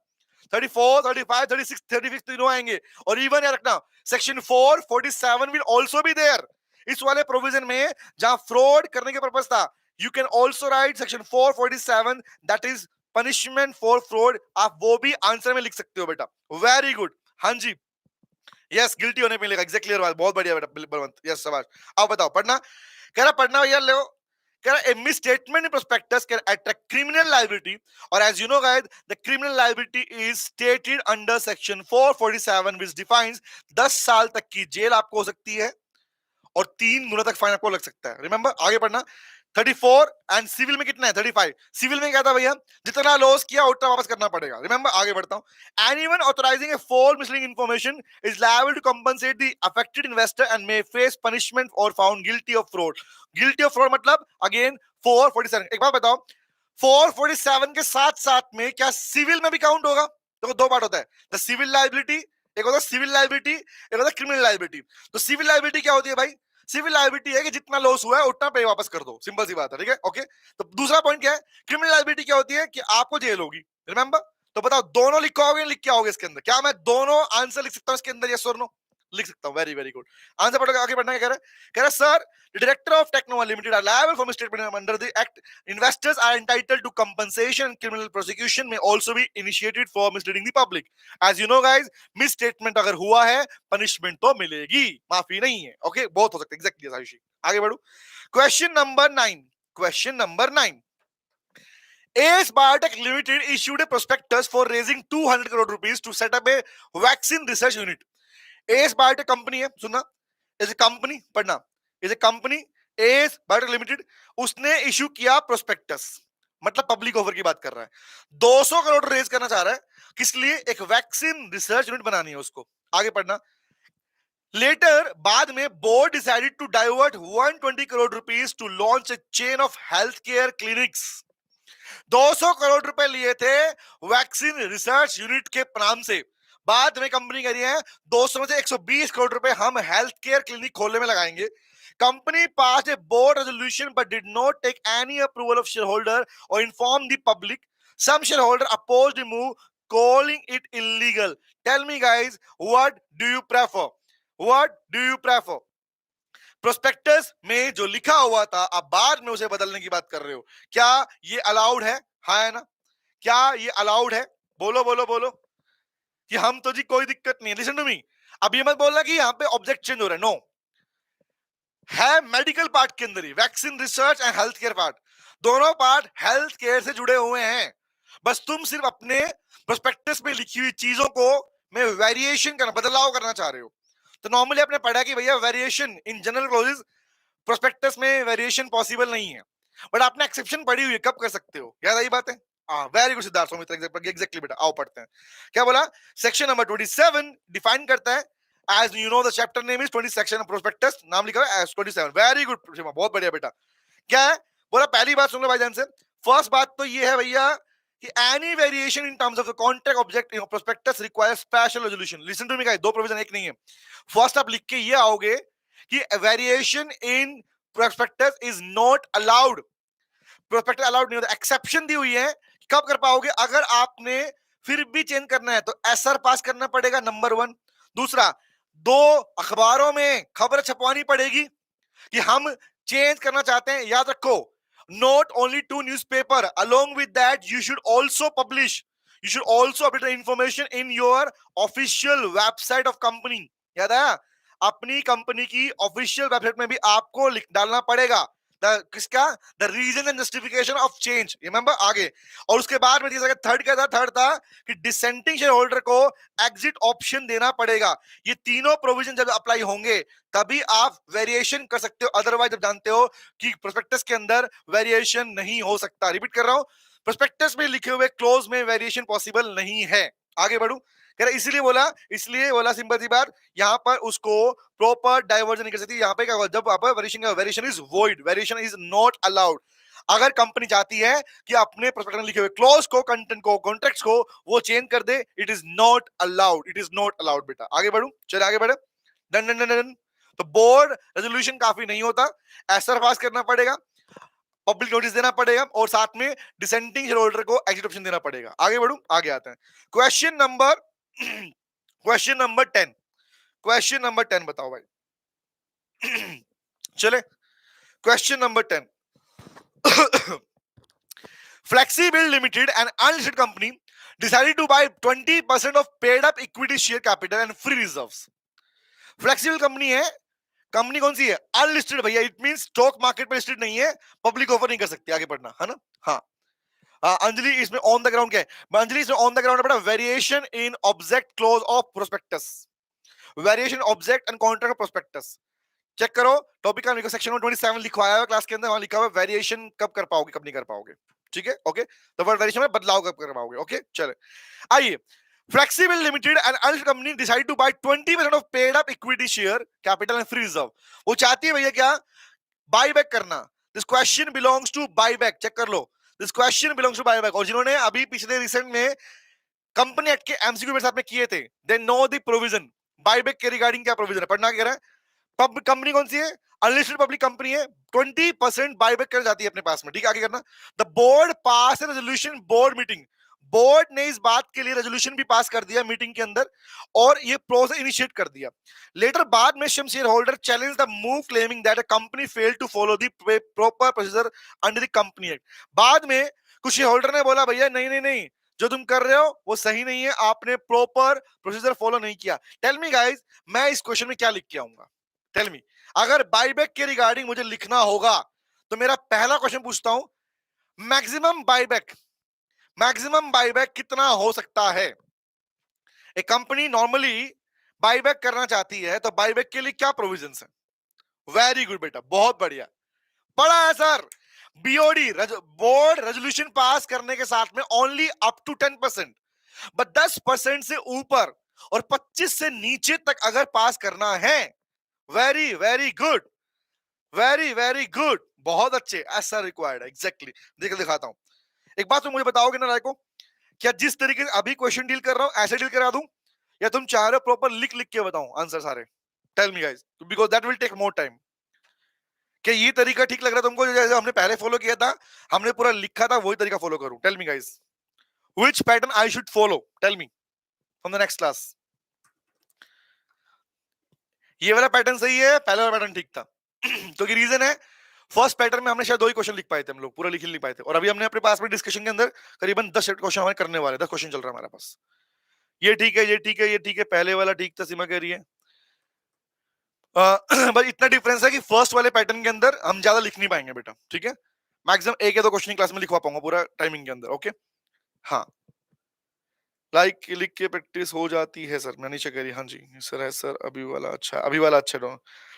34, 35, 36, 36 तीनों आएंगे। और इवन याद रखना section 4, 47 will also be there. इस वाले प्रोविजन में जहां फ्रॉड करने के पर्पस था, you can also right section 447 that is punishment for fraud. आप वो भी आंसर में लिख सकते हो बेटा, वेरी गुड। हाँ जी, यस, गिल्टी होने पे मिलेगा, एग्जैक्टली बहुत बढ़िया बेटा बलवंत, यस शाबाश। अब बताओ पढ़ना, कह रहा पढ़ना भैया लो। कह रहा a misstatement in prospectus can attract criminal liability, और as you know guys the criminal liability is stated under section 447 which defines 10 साल तक की जेल आपको हो सकती है और 3 गुना तक फाइन आपको लग सकता है। रिमेंबर, आगे पढ़ना। 34 एंड सिविल में कितना है? 35। सिविल में क्या था भैया? जितना लॉस किया उतना वापस करना पड़ेगा। रिमेंबर, आगे बढ़ता हूं। Anyone authorising a false misleading information is liable to compensate the affected investor and may face punishment और found guilty of fraud. Guilty of fraud मतलब अगेन 447। एक बात बताओ, 447 के साथ साथ में क्या सिविल में भी काउंट होगा? देखो दो पार्ट होता है, द सिविल लाइबिलिटी, एक होता है सिविल लाइबिलिटी, एक होता है क्रिमिनल लाइबिलिटी। तो सिविल लाइबिलिटी क्या होती है भाई? सिविल लायबिलिटी है कि जितना लॉस हुआ है उतना पे वापस कर दो, सिंपल सी बात है, ठीक है, ओके। तो दूसरा पॉइंट क्या है? क्रिमिनल लायबिलिटी क्या होती है कि आपको जेल होगी। रिमेंबर, तो बताओ दोनों लिखोगे, लिख के आओगे इसके अंदर? क्या मैं दोनों आंसर लिख सकता हूं इसके अंदर, यस और नो? लिख सकता हूं, वेरी वेरी गुड। आंसर पढ़ोगे, आगे बढ़ना। क्या कह रहा है? कह रहा है sir director of technology limited are liable for misstatement under the act. Investors are entitled to compensation, criminal prosecution may also be initiated for misleading the public. As you know guys, misstatement अगर हुआ है punishment तो मिलेगी, माफी नहीं है, okay. बहुत हो सकता है, एग्जैक्टली आयुषी। आगे बढ़ो, question number 9। Question number 9, ACE Biotech Limited issued a prospectus for raising 200 crore rupees to set up a vaccine research unit. ACE Biotech company है, सुनना, इज ए कंपनी, पढ़ना, is a company, ACE Biotech Limited, उसने issue किया prospectus, मतलब public offer की बात कर रहा है। 200 करोड़ रेज करना चाह रहा है, किस लिए? एक वैक्सीन रिसर्च यूनिट बनानी है उसको। आगे पढ़ना। लेटर, बाद में board decided to divert 120 crore rupees to launch a chain of health care clinics. 200 crore रुपए लिए थे वैक्सीन रिसर्च यूनिट के नाम से, बाद में कंपनी कह रही है 200 में से 120 करोड़ रुपए हम हेल्थ केयर क्लिनिक खोलने में लगाएंगे। Company passed a board resolution but did not take any approval of shareholder or inform the public. Some shareholder opposed the move, calling it illegal. Tell me guys, what do you prefer? What do you prefer? Prospectus में जो लिखा हुआ था आप बाद में उसे बदलने की बात कर रहे हो, क्या ये अलाउड है? हाँ है ना? क्या ये अलाउड है? बोलो बोलो बोलो कि हम तो जी कोई दिक्कत नहीं है। लिसन टू मी, अब ये मत बोलना कि यहाँ पे ऑब्जेक्ट चेंज हो रहा है, नो। है मेडिकल पार्ट के अंदर ही, vaccine research and health care part, दोनों पार्ट हेल्थ केयर से जुड़े हुए हैं। बस तुम सिर्फ अपने प्रोस्पेक्टस में लिखी हुई चीजों को में वेरिएशन करना, बदलाव करना चाह रहे हो। तो नॉर्मली आपने पढ़ा कि भैया variation in general clauses prospectus में वेरिएशन पॉसिबल नहीं है, बट आपने एक्सेप्शन पढ़ी हुई है, कब कर सकते हो, याद आई बात है? Very good Siddharth Saumitra, exactly बेटा। आओ पढ़ते हैं, क्या बोला? सेक्शन नंबर 27 डिफाइन करता है, as you know the chapter name is 20 section of prospectus, नाम लिखा है as 27, वेरी गुड, बहुत बढ़िया बेटा। क्या है बोला? पहली बात सुन लो भाईजान से। फर्स्ट बात तो ये है भैया कि any variation in terms of the contract object in prospectus requires special resolution. Listen to me guys, दो प्रोविजन, एक नहीं है। फर्स्ट आप लिख के ये आओगे कि variation in prospectus is not allowed, prospectus allowed नहीं होता, एक्सेप्शन दी हुई है। कब कर पाओगे? अगर आपने फिर भी चेंज करना है तो एसआर पास करना पड़ेगा, नंबर 1। दूसरा, 2 अखबारों में खबर छपवानी पड़ेगी कि हम चेंज करना चाहते हैं। याद रखो, not only 2 newspaper, along with that you should also publish, you should also update the information in your official website of company। याद है? अपनी कंपनी की ऑफिशियल वेबसाइट में भी आपको लिख डालना पड़ेगा किसका? The reason and justification of change. Remember, आगे। और उसके बाद में थर्ड क्या था? थर्ड था कि डिसेंटिंग शेयर होल्डर को एग्जिट ऑप्शन देना पड़ेगा। ये तीनों प्रोविजन जब अप्लाई होंगे तभी आप वेरिएशन कर सकते हो, अदरवाइज जब जानते हो कि प्रोस्पेक्टस के अंदर वेरिएशन नहीं हो सकता। रिपीट कर रहा हूं, प्रोस्पेक्टस में लिखे हुए क्लोज में वेरिएशन पॉसिबल नहीं है। आगे बढ़ू, कह रहा इसलिए बोला सिंपल सी बात, यहाँ पर उसको प्रॉपर डाइवर्जन नहीं कर सकती। यहाँ पे क्या होगा, जब आप variation is void, variation is not allowed. अगर कंपनी चाहती है कि अपने प्रोस्पेक्टस में लिखे हुए क्लोज को, कंटेंट को, कॉन्ट्रैक्ट्स को वो चेंज कर दे, it is not allowed, it is not allowed बेटा। आगे बढ़ू, चले आगे बढ़े, डन डन डन डन। तो बोर्ड रेजोल्यूशन काफी नहीं होता, एसआर पास करना पड़ेगा, पब्लिक नोटिस देना पड़ेगा और साथ में डिसेंटिंग शेयर होल्डर को एग्जिट ऑप्शन देना पड़ेगा। आगे बढ़ू, आगे आते हैं question number question number 10, question number 10 बताओ भाई। चले question number 10। Flexibill Limited, an unlisted company, decided to buy 20% of paid up equity share capital and free reserves. Flexible company है, कंपनी कौन सी है, अनलिस्टेड भैया, इट मीन स्टॉक मार्केट पर listed नहीं है, पब्लिक ऑफर नहीं कर सकती। आगे बढ़ना है ना। हाँ, अंजलि इसमें ऑन द ग्राउंड क्या है, अंजलि इसमें ऑन द ग्राउंड है बेटा, variation in object clause of prospectus, variation object and contract prospectus. Check करो टॉपिक का सेक्शन 27 लिखवाया हुआ क्लास के अंदर, वहां लिखा हुआ वेरिएशन कब कर पाओगे, कब नहीं कर पाओगे। ठीक है, ओके, तो वर्ड वेरिएशन में बदलाव कब कर पाओगे। ओके, चले आइए। Flexible Limited, an unlisted company, decided to buy 20% of paid up equity share capital and free reserve. वो चाहती है भैया क्या, बाय बैक करना। This question belongs to buy back, check कर लो, this question belongs to buy back. और जिन्होंने अभी पिछले रिसेंट में कंपनी एक्ट के एमसीक्यू मेरे साथ में किए थे, they know the provision buy back के रिगार्डिंग, क्या प्रोविजन है पढ़ना क्या रहा है। कंपनी कौन सी है, अनलिस्टेड पब्लिक कंपनी है, 20% बायबैक कर जाती है अपने पास में। ठीक है, आगे करना। The board pass resolution, board meeting, board ने इस बात के लिए रेजोल्यूशन भी पास कर दिया मीटिंग के अंदर और ये प्रोसेस इनिशिएट कर दिया। लेटर बाद में some shareholder challenge the move claiming that a company failed to follow the proper procedure under the company act. बाद में कुछ शेयर होल्डर ने बोला भैया नहीं नहीं नहीं, जो तुम कर रहे हो वो सही नहीं है, आपने प्रॉपर प्रोसीजर फॉलो नहीं किया। टेल मी गाइस, मैं इस क्वेश्चन में क्या लिख के आऊंगा, टेल मी। अगर बायबैक के रिगार्डिंग मुझे लिखना होगा तो मेरा पहला क्वेश्चन पूछता हूं, मैक्सिमम बायबैक कितना हो सकता है। एक कंपनी नॉर्मली बायबैक करना चाहती है तो बायबैक के लिए क्या प्रोविजंस है। वेरी गुड बेटा, बहुत बढ़िया पढ़ा है sir. BOD board resolution pass करने के साथ में ओनली अप टू 10%, बट 10% से ऊपर और 25 से नीचे तक अगर पास करना है, very very good, very very good, बहुत अच्छे, ऐसा रिक्वायर्ड है एग्जैक्टली। देख दिखाता हूं, एक बात तो मुझे बताओगे ना रायको, क्या जिस तरीके से अभी क्वेश्चन डील कर रहा हूं ऐसे डील करा दूं, या तुम चाह रहे हो प्रॉपर लिख लिख के बताऊं आंसर सारे। Tell me guys, because that will take more time. क्या ये तरीका ठीक लग रहा है तुमको, जैसे हमने पहले फॉलो किया था, हमने पूरा लिखा था, वही तरीका फॉलो करूं। Tell me guys, which pattern I should follow, tell me from the next class. ये वाला पैटर्न सही है, पहला वाला पैटर्न ठीक था। तो की रीजन है, फर्स्ट पैटर्न में हमने शायद 2 ही क्वेश्चन लिख पाए थे हम लोग, पूरा लिख नहीं पाए थे, और अभी हमने अपने पास में डिस्कशन के अंदर करीबन 10 क्वेश्चन हमारे करने वाले, 10 क्वेश्चन चल रहा है हमारे पास। ये ठीक है, ये ठीक है, ये ठीक है, पहले वाला ठीक था, सीमा कह रही है। बस इतना डिफरेंस है कि फर्स्ट वाले पैटर्न के अंदर हम ज्यादा लिख नहीं पाएंगे बेटा। ठीक है, मैक्सिमम 1 या 2 क्वेश्चन क्लास में लिखवा पाऊंगा पूरा टाइमिंग के अंदर। ओके, हाँ, लाइक लिख के प्रैक्टिस हो जाती है सर, मैं नीचे कह रही। हाँ जी सर, है सर, अभी वाला अच्छा, अभी वाला अच्छा।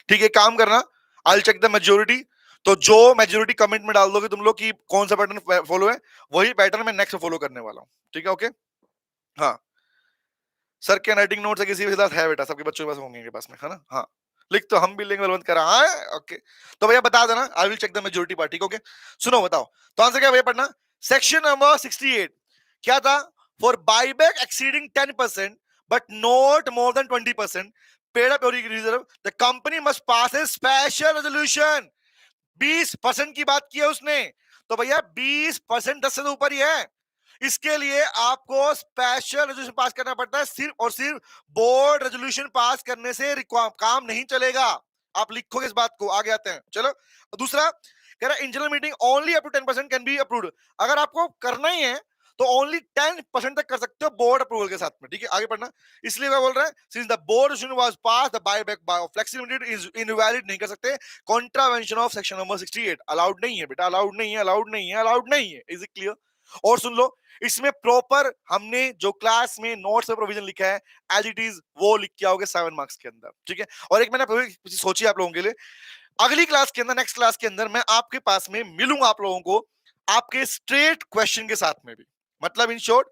ठीक है, काम करना, आई चेक द मेजोरिटी। तो जो मेजोरिटी कमेंट में डाल दोगे तुम लोग कि कौन सा पैटर्न फॉलो है, वही पैटर्न मैं नेक्स्ट फॉलो करने वाला हूँ। ठीक है, ओके। हाँ सर के राइटिंग नोट्स है किसी के साथ है बेटा, सबके बच्चों के पास होंगे पास में, है ना। हाँ लिख तो हम भी लेंगे, बलवंत करा। हाँ ओके, तो भैया बता देना, I will check the majority party. Okay, सुनो बताओ, तो आंसर क्या भैया पढ़ना, सेक्शन नंबर 68 क्या था, for buyback exceeding 10% but not more than 20% paid up your reserve, the company must pass A special resolution. 20% की बात की है उसने, तो भैया 20% 10 से तो ऊपर ही है, इसके लिए आपको स्पेशल रेजोल्यूशन पास करना पड़ता है। सिर्फ और सिर्फ बोर्ड रेजोल्यूशन पास करने से काम नहीं चलेगा, आप लिखोगे इस बात को। आगे आते हैं, चलो दूसरा कह रहा है, in general meeting only up to 10% can be approved. अगर आपको करना ही है तो ओनली 10% तक कर सकते हो बोर्ड अप्रूवल के साथ में। ठीक है, आगे पढ़ना। इसलिए मैं बोल रहा है, since the board resolution was pass, the buyback by flexible limited is invalid, नहीं कर सकते। Contravention of section number 68 allowed नहीं है बेटा, अलाउड नहीं है, अलाउड नहीं है, अलाउड नहीं है। Is it clear? और सुन लो, इसमें प्रॉपर हमने जो क्लास में नोट्स में प्रोविजन लिखा है एज इट इज वो लिख के आओगे 7 मार्क्स के अंदर। ठीक है, और एक मैंने सोची आप लोगों के लिए, अगली क्लास के अंदर, नेक्स्ट क्लास के अंदर मैं आपके पास में मिलूंगा आप लोगों को आपके स्ट्रेट क्वेश्चन के साथ में भी, मतलब in short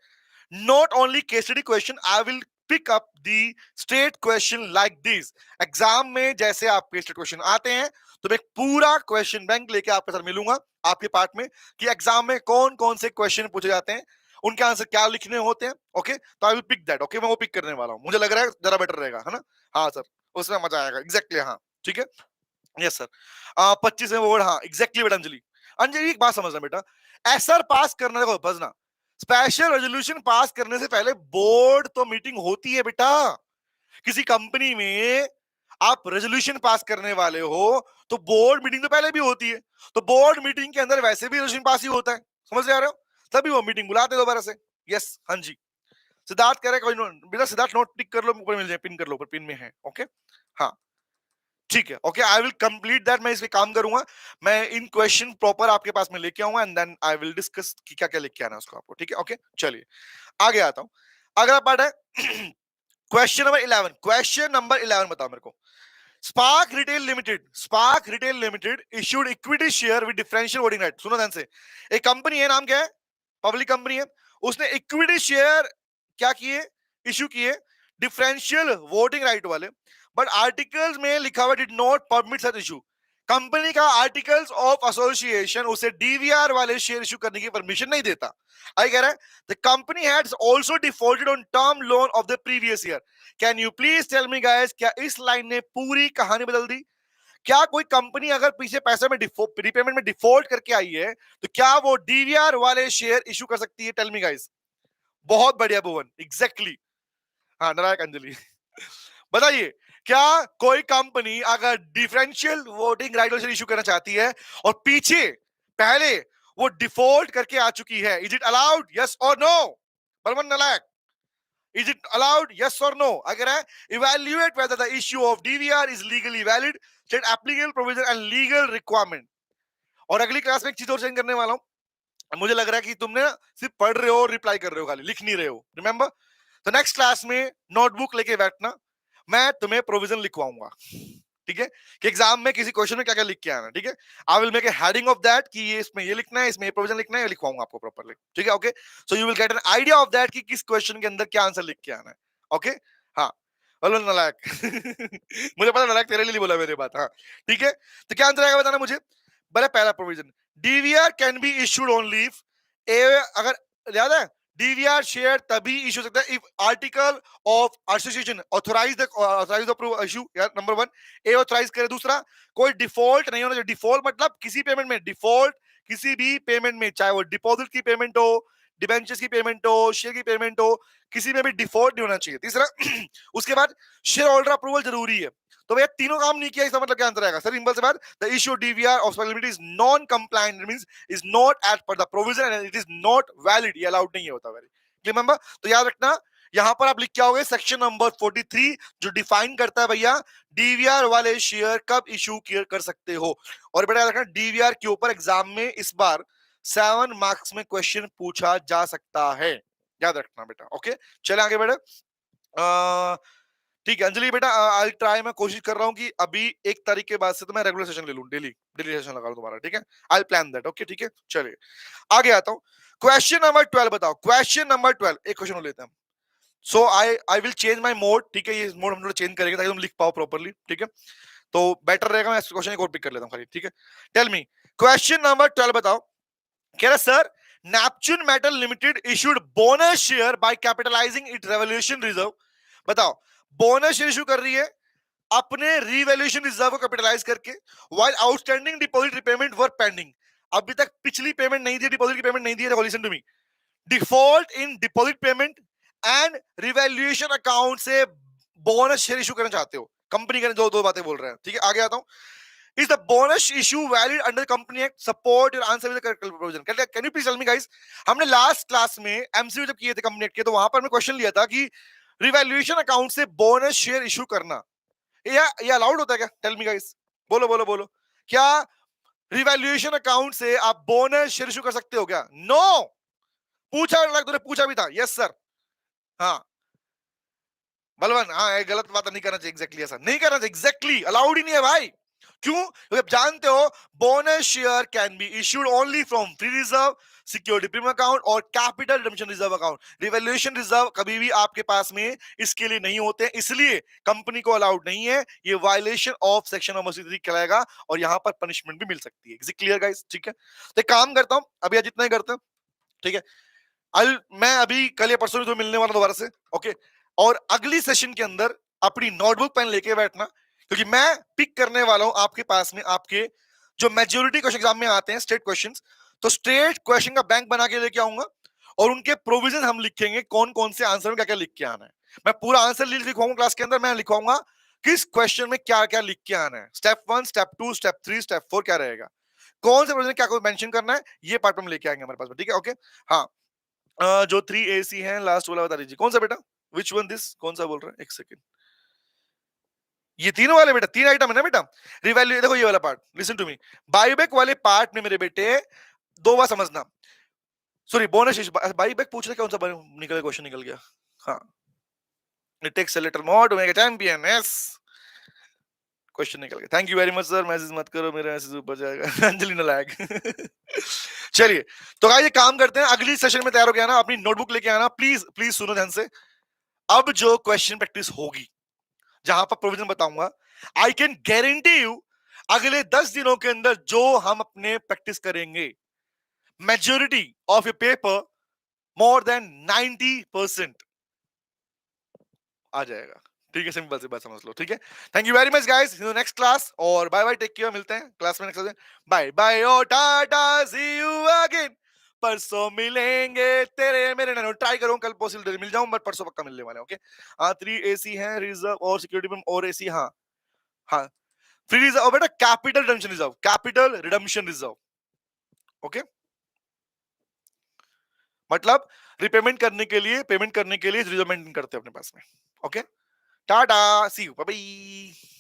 not only case study question, I will pick up the straight question like this. Exam में जैसे आप case study question आते हैं तो मैं एक पूरा क्वेश्चन बैंक लेके आपके साथ मिलूंगा आपके पार्ट में कि एग्जाम में कौन कौन से क्वेश्चन पूछे जाते हैं, उनके आंसर क्या लिखने होते हैं. ओके, तो I will pick that. Okay, मैं वो पिक करने वाला हूँ, मुझे लग रहा है जरा बेटर रहेगा, है ना. हाँ सर, उसमें मजा आएगा. एग्जैक्टली हाँ, ठीक है. Yes sir. 25 में वर्ड, हाँ एग्जैक्टली बेटा. अंजलि, अंजलि एक बात समझना बेटा, एसआर पास करने को बजना, स्पेशल रेजोल्यूशन पास करने से पहले बोर्ड तो मीटिंग होती है बेटा. किसी कंपनी में आप रेजोल्यूशन पास करने वाले हो तो बोर्ड मीटिंग तो पहले भी होती है. तो बोर्ड मीटिंग के अंदर वैसे भी रेजोल्यूशन पास ही होता है, समझ आ रहे हो, तभी वो मीटिंग बुलाते दोबारा से. यस हाँ जी. सिद्धार्थ कह रहे कोई बेटा, सिद्धार्थ नोट टिक कर लो, ऊपर मिल जाए, पिन कर लो, ऊपर पिन में है. ओके हाँ ठीक है. Okay, I will complete that. मैं इस पे काम करूंगा, मैं इन क्वेश्चन प्रॉपर आपके पास में लेके आऊंगा and then I will discuss कि क्या क्या लेके आना है उसको आपको. ठीक है. ओके चलिए आगे आता हूं. अगला पार्ट है क्वेश्चन नंबर 11. क्वेश्चन नंबर 11 बताओ मेरे को. Spark retail limited issued equity share with differential voting right. सुनो ध्यान से, एक कंपनी है, नाम क्या है, पब्लिक कंपनी है, उसने इक्विटी शेयर क्या किए, इश्यू किए, डिफरेंशियल वोटिंग राइट वाले. बट आर्टिकल्स में लिखा हुआ did not permit such issue. Company का आर्टिकल्स ऑफ एसोसिएशन उसे डीवीआर वाले शेयर इशू करने की परमिशन नहीं देता. आई कह रहा है the company had also defaulted on term loan of the previous year. Can you please tell me guys, क्या इस लाइन ने पूरी कहानी बदल दी? क्या कोई कंपनी अगर पीछे पैसे में प्रीपेमेंट में डिफॉल्ट करके आई है तो क्या वो डीवीआर वाले शेयर इशू कर सकती है? Tell me guys. बहुत बढ़िया भुवन, एग्जैक्टली. हाँ नारायण, अंजलि बताइए, क्या कोई कंपनी अगर डिफरेंशियल वोटिंग राइट इशू करना चाहती है और पीछे पहले वो डिफॉल्ट करके आ चुकी है, इज इट अलाउड, यस और नो? बलवन नालायक, is it allowed, yes or no? अगर है, evaluate whether the issue of DVR is legally valid, state applicable provision and legal requirement. और अगली क्लास में एक चीज और चेंज करने वाला हूं. मुझे लग रहा है कि तुमने सिर्फ पढ़ रहे हो, रिप्लाई कर रहे हो, खाली लिख नहीं रहे हो. रिमेंबर, तो नेक्स्ट क्लास में नोटबुक लेके बैठना, मैं तुम्हें प्रोविजन लिखवाऊंगा. ठीक है, कि एग्जाम में किसी क्वेश्चन में क्या क्या लिख के आना. ठीक है, I will make a heading of that कि ये इसमें ये लिखना है, इसमें ये प्रोविजन लिखना है, लिखवाऊंगा आपको प्रॉपर्ली. ठीक है. Okay, so you will get an idea of that कि किस क्वेश्चन के अंदर क्या आंसर लिख के आना है. ओके हाँ, बोलो नालायक मुझे पता नालायक तेरे लिए बोला मेरे बात. हाँ ठीक है, तो क्या आंसर आएगा बताना मुझे. बोले पहला provision, DVR can be issued on leave. अगर याद है, डीवीआर शेयर तभी इशू सकता है if article of association authorise the issue. Number 1 A authorise करे. दूसरा, कोई डिफॉल्ट नहीं होना चाहिए. डिफॉल्ट मतलब किसी पेमेंट में डिफॉल्ट, किसी भी पेमेंट में, चाहे वो डिपॉजिट की पेमेंट हो, डिबेंचर्स की पेमेंट हो, शेयर की पेमेंट हो, किसी में भी डिफॉल्ट नहीं होना चाहिए. तीसरा उसके बाद शेयर होल्डर अप्रूवल जरूरी है. तो भैया तीनों काम नहीं किया, इसका मतलब क्या आंसर आएगा सर? सिंपल से बात, the issue DVR of limited is non compliant, means is not as per the provision and it is not valid. ये अलाउड नहीं होता. वेरी रिमेंबर, तो याद रखना, यहां पर आप लिख के आओगे सेक्शन नंबर 43 जो डिफाइन करता है भैया डीवीआर वाले शेयर कब इशू कर सकते हो. और बेटा याद रखना, डीवीआर के ऊपर एग्जाम में इस बार 7 मार्क्स में क्वेश्चन पूछा जा सकता है, याद रखना बेटा. ओके चले आगे बेटा. ठीक है अंजलि बेटा, आई ट्राई, मैं कोशिश कर रहा हूँ कि अभी 1 तारीख के बाद से तो मैं रेगुलर सेशन ले लूं, डेली सेशन लगा लूं तुम्हारा. ठीक है, आई प्लान दैट. ओके ठीक है, चलिए आगे आता हूँ. क्वेश्चन नंबर 12 बताओ. क्वेश्चन नंबर 12, एक क्वेश्चन और लेते हैं. So I will change my mode. ठीक है, ये मोड हम थोड़ा चेंज करेंगे ताकि तुम लिख पाओ प्रॉपर्ली. ठीक है, तो बेटर रहेगा. मैं क्वेश्चन एक और पिक कर लेता हूँ खाली. ठीक है, टेल मी. क्वेश्चन नंबर 12 बताओ. कह रहा sir, Neptune metal limited issued bonus share by capitalising it revolution reserve. बताओ, बोनस शेयर इशू कर रही है अपने रिवैल्यूएशन रिजर्व को कैपिटलाइज करके, while outstanding deposit repayment were pending. अभी तक पिछली पेमेंट नहीं दी, डिपॉजिट की पेमेंट नहीं दी है. Listen to me, default in deposit payment and revaluation account से बोनस शेयर इशू करना चाहते हो. कंपनी के दो बातें बोल रहे हैं. ठीक है, आगे आता हूं. Is the bonus issue valid under Company Act? Support your answer with the correct provision. Can you please tell me guys? हमने लास्ट क्लास में एमसीक्यू जब किए थे कंपनी एक्ट के, तो वहां पर हमने क्वेश्चन लिया था कि रिवैल्यूएशन अकाउंट से बोनस शेयर इशू करना ये अलाउड होता है क्या? टेल मी गाइस, बोलो बोलो बोलो, क्या रिवैल्यूएशन अकाउंट से आप बोनस शेयर इशू कर सकते हो क्या? नो. पूछा, तूने पूछा भी था. Yes sir. हाँ बलवन, हाँ गलत बात नहीं करना चाहिए. एग्जैक्टली ऐसा नहीं करना चाहिए. एग्जैक्टली अलाउड ही नहीं है भाई. क्यों? क्योंकि आप जानते हो bonus share can be issued only from free reserve, security premium account और capital redemption reserve account. Revaluation reserve कभी भी आपके पास में इसके लिए नहीं होते, इसलिए कंपनी को अलाउड नहीं है। ये वायलेशन ऑफ सेक्शन नंबर 63 कहलाएगा और यहां पर पनिशमेंट भी मिल सकती है। Is it clear guys? ठीक है, तो एक काम करता हूं, अभी आज जितना ही करते हैं, ठीक है। मैं अभी कल या परसों तो मिलने वाला दोबारा से, ओके। और अगली सेशन के अंदर अपनी नोटबुक पेन लेके बैठना, क्योंकि मैं पिक करने वाला हूं आपके पास में आपके जो मेजोरिटी क्वेश्चन एग्जाम में आते हैं स्टेट क्वेश्चंस। तो स्टेट क्वेश्चन का बैंक बना के लेके आऊंगा और उनके प्रोविजन हम लिखेंगे, कौन कौन से आंसर में क्या क्या लिख के आना है। मैं पूरा आंसर लिखवाऊंगा क्लास के अंदर, मैं लिखवाऊंगा किस क्वेश्चन में क्या क्या लिख के आना है, स्टेप 1, स्टेप 2, स्टेप 3, स्टेप 4 क्या रहेगा, कौन से प्रोविजन क्या कोई मेंशन करना है, ये पार्ट हम लेके आएंगे हमारे पास में, ठीक है, ओके। हाँ, जो 3AC है लास्ट वाला बता दीजिए कौन सा बेटा, विच वन दिस, कौन सा बोल रहा है, एक सेकंड। ये तीनों वाले बेटा, तीन आइटम है ना बेटा। रिवैल्यू देखो ये वाला part, listen to me. Buyback वाले पार्ट में मेरे बेटे दो बार समझना, सॉरी बोनस बाईबैक पूछ रहे कौन सा निकल क्वेश्चन निकल गया। हाँ, it takes a little more to make a champion, yes. Question निकल गया, thank you very much sir, message मत करो, मेरा मैसेज ऊपर जाएगा। अंजलि नालायक। चलिए, तो गाइस ये काम करते हैं, अगली सेशन में तैयार हो गया ना, अपनी नोटबुक लेके आना, प्लीज प्लीज सुनो ध्यान से। अब जो क्वेश्चन प्रैक्टिस होगी, जहां पर प्रोविजन बताऊंगा, आई कैन गारंटी यू अगले 10 दिनों के अंदर जो हम अपने प्रैक्टिस करेंगे, majority of A paper more than 90% आ जाएगा। ठीक है, सिंपल सी बात समझ लो, ठीक है। Thank you very much guys, see you next class, और बाय बाय, टेक केयर, मिलते हैं क्लास में next. Bye bye oh tata, see you again, परसों मिलेंगे तेरे मेरे नैनो, ट्राई करूं कल पॉसिबल मिल जाऊं, बट परसों पक्का मिलने वाले, ओके। हाँ, 3AC है रिजर्व और सिक्योरिटी में, और AC, हाँ हाँ, फ्री रिजर्व बेटा, capital redemption reserve, capital redemption reserve, okay. मतलब रिपेमेंट करने के लिए, पेमेंट करने के लिए रिजर्व मेंटेन करते हैं अपने पास में, okay. Tata, see you, bye bye.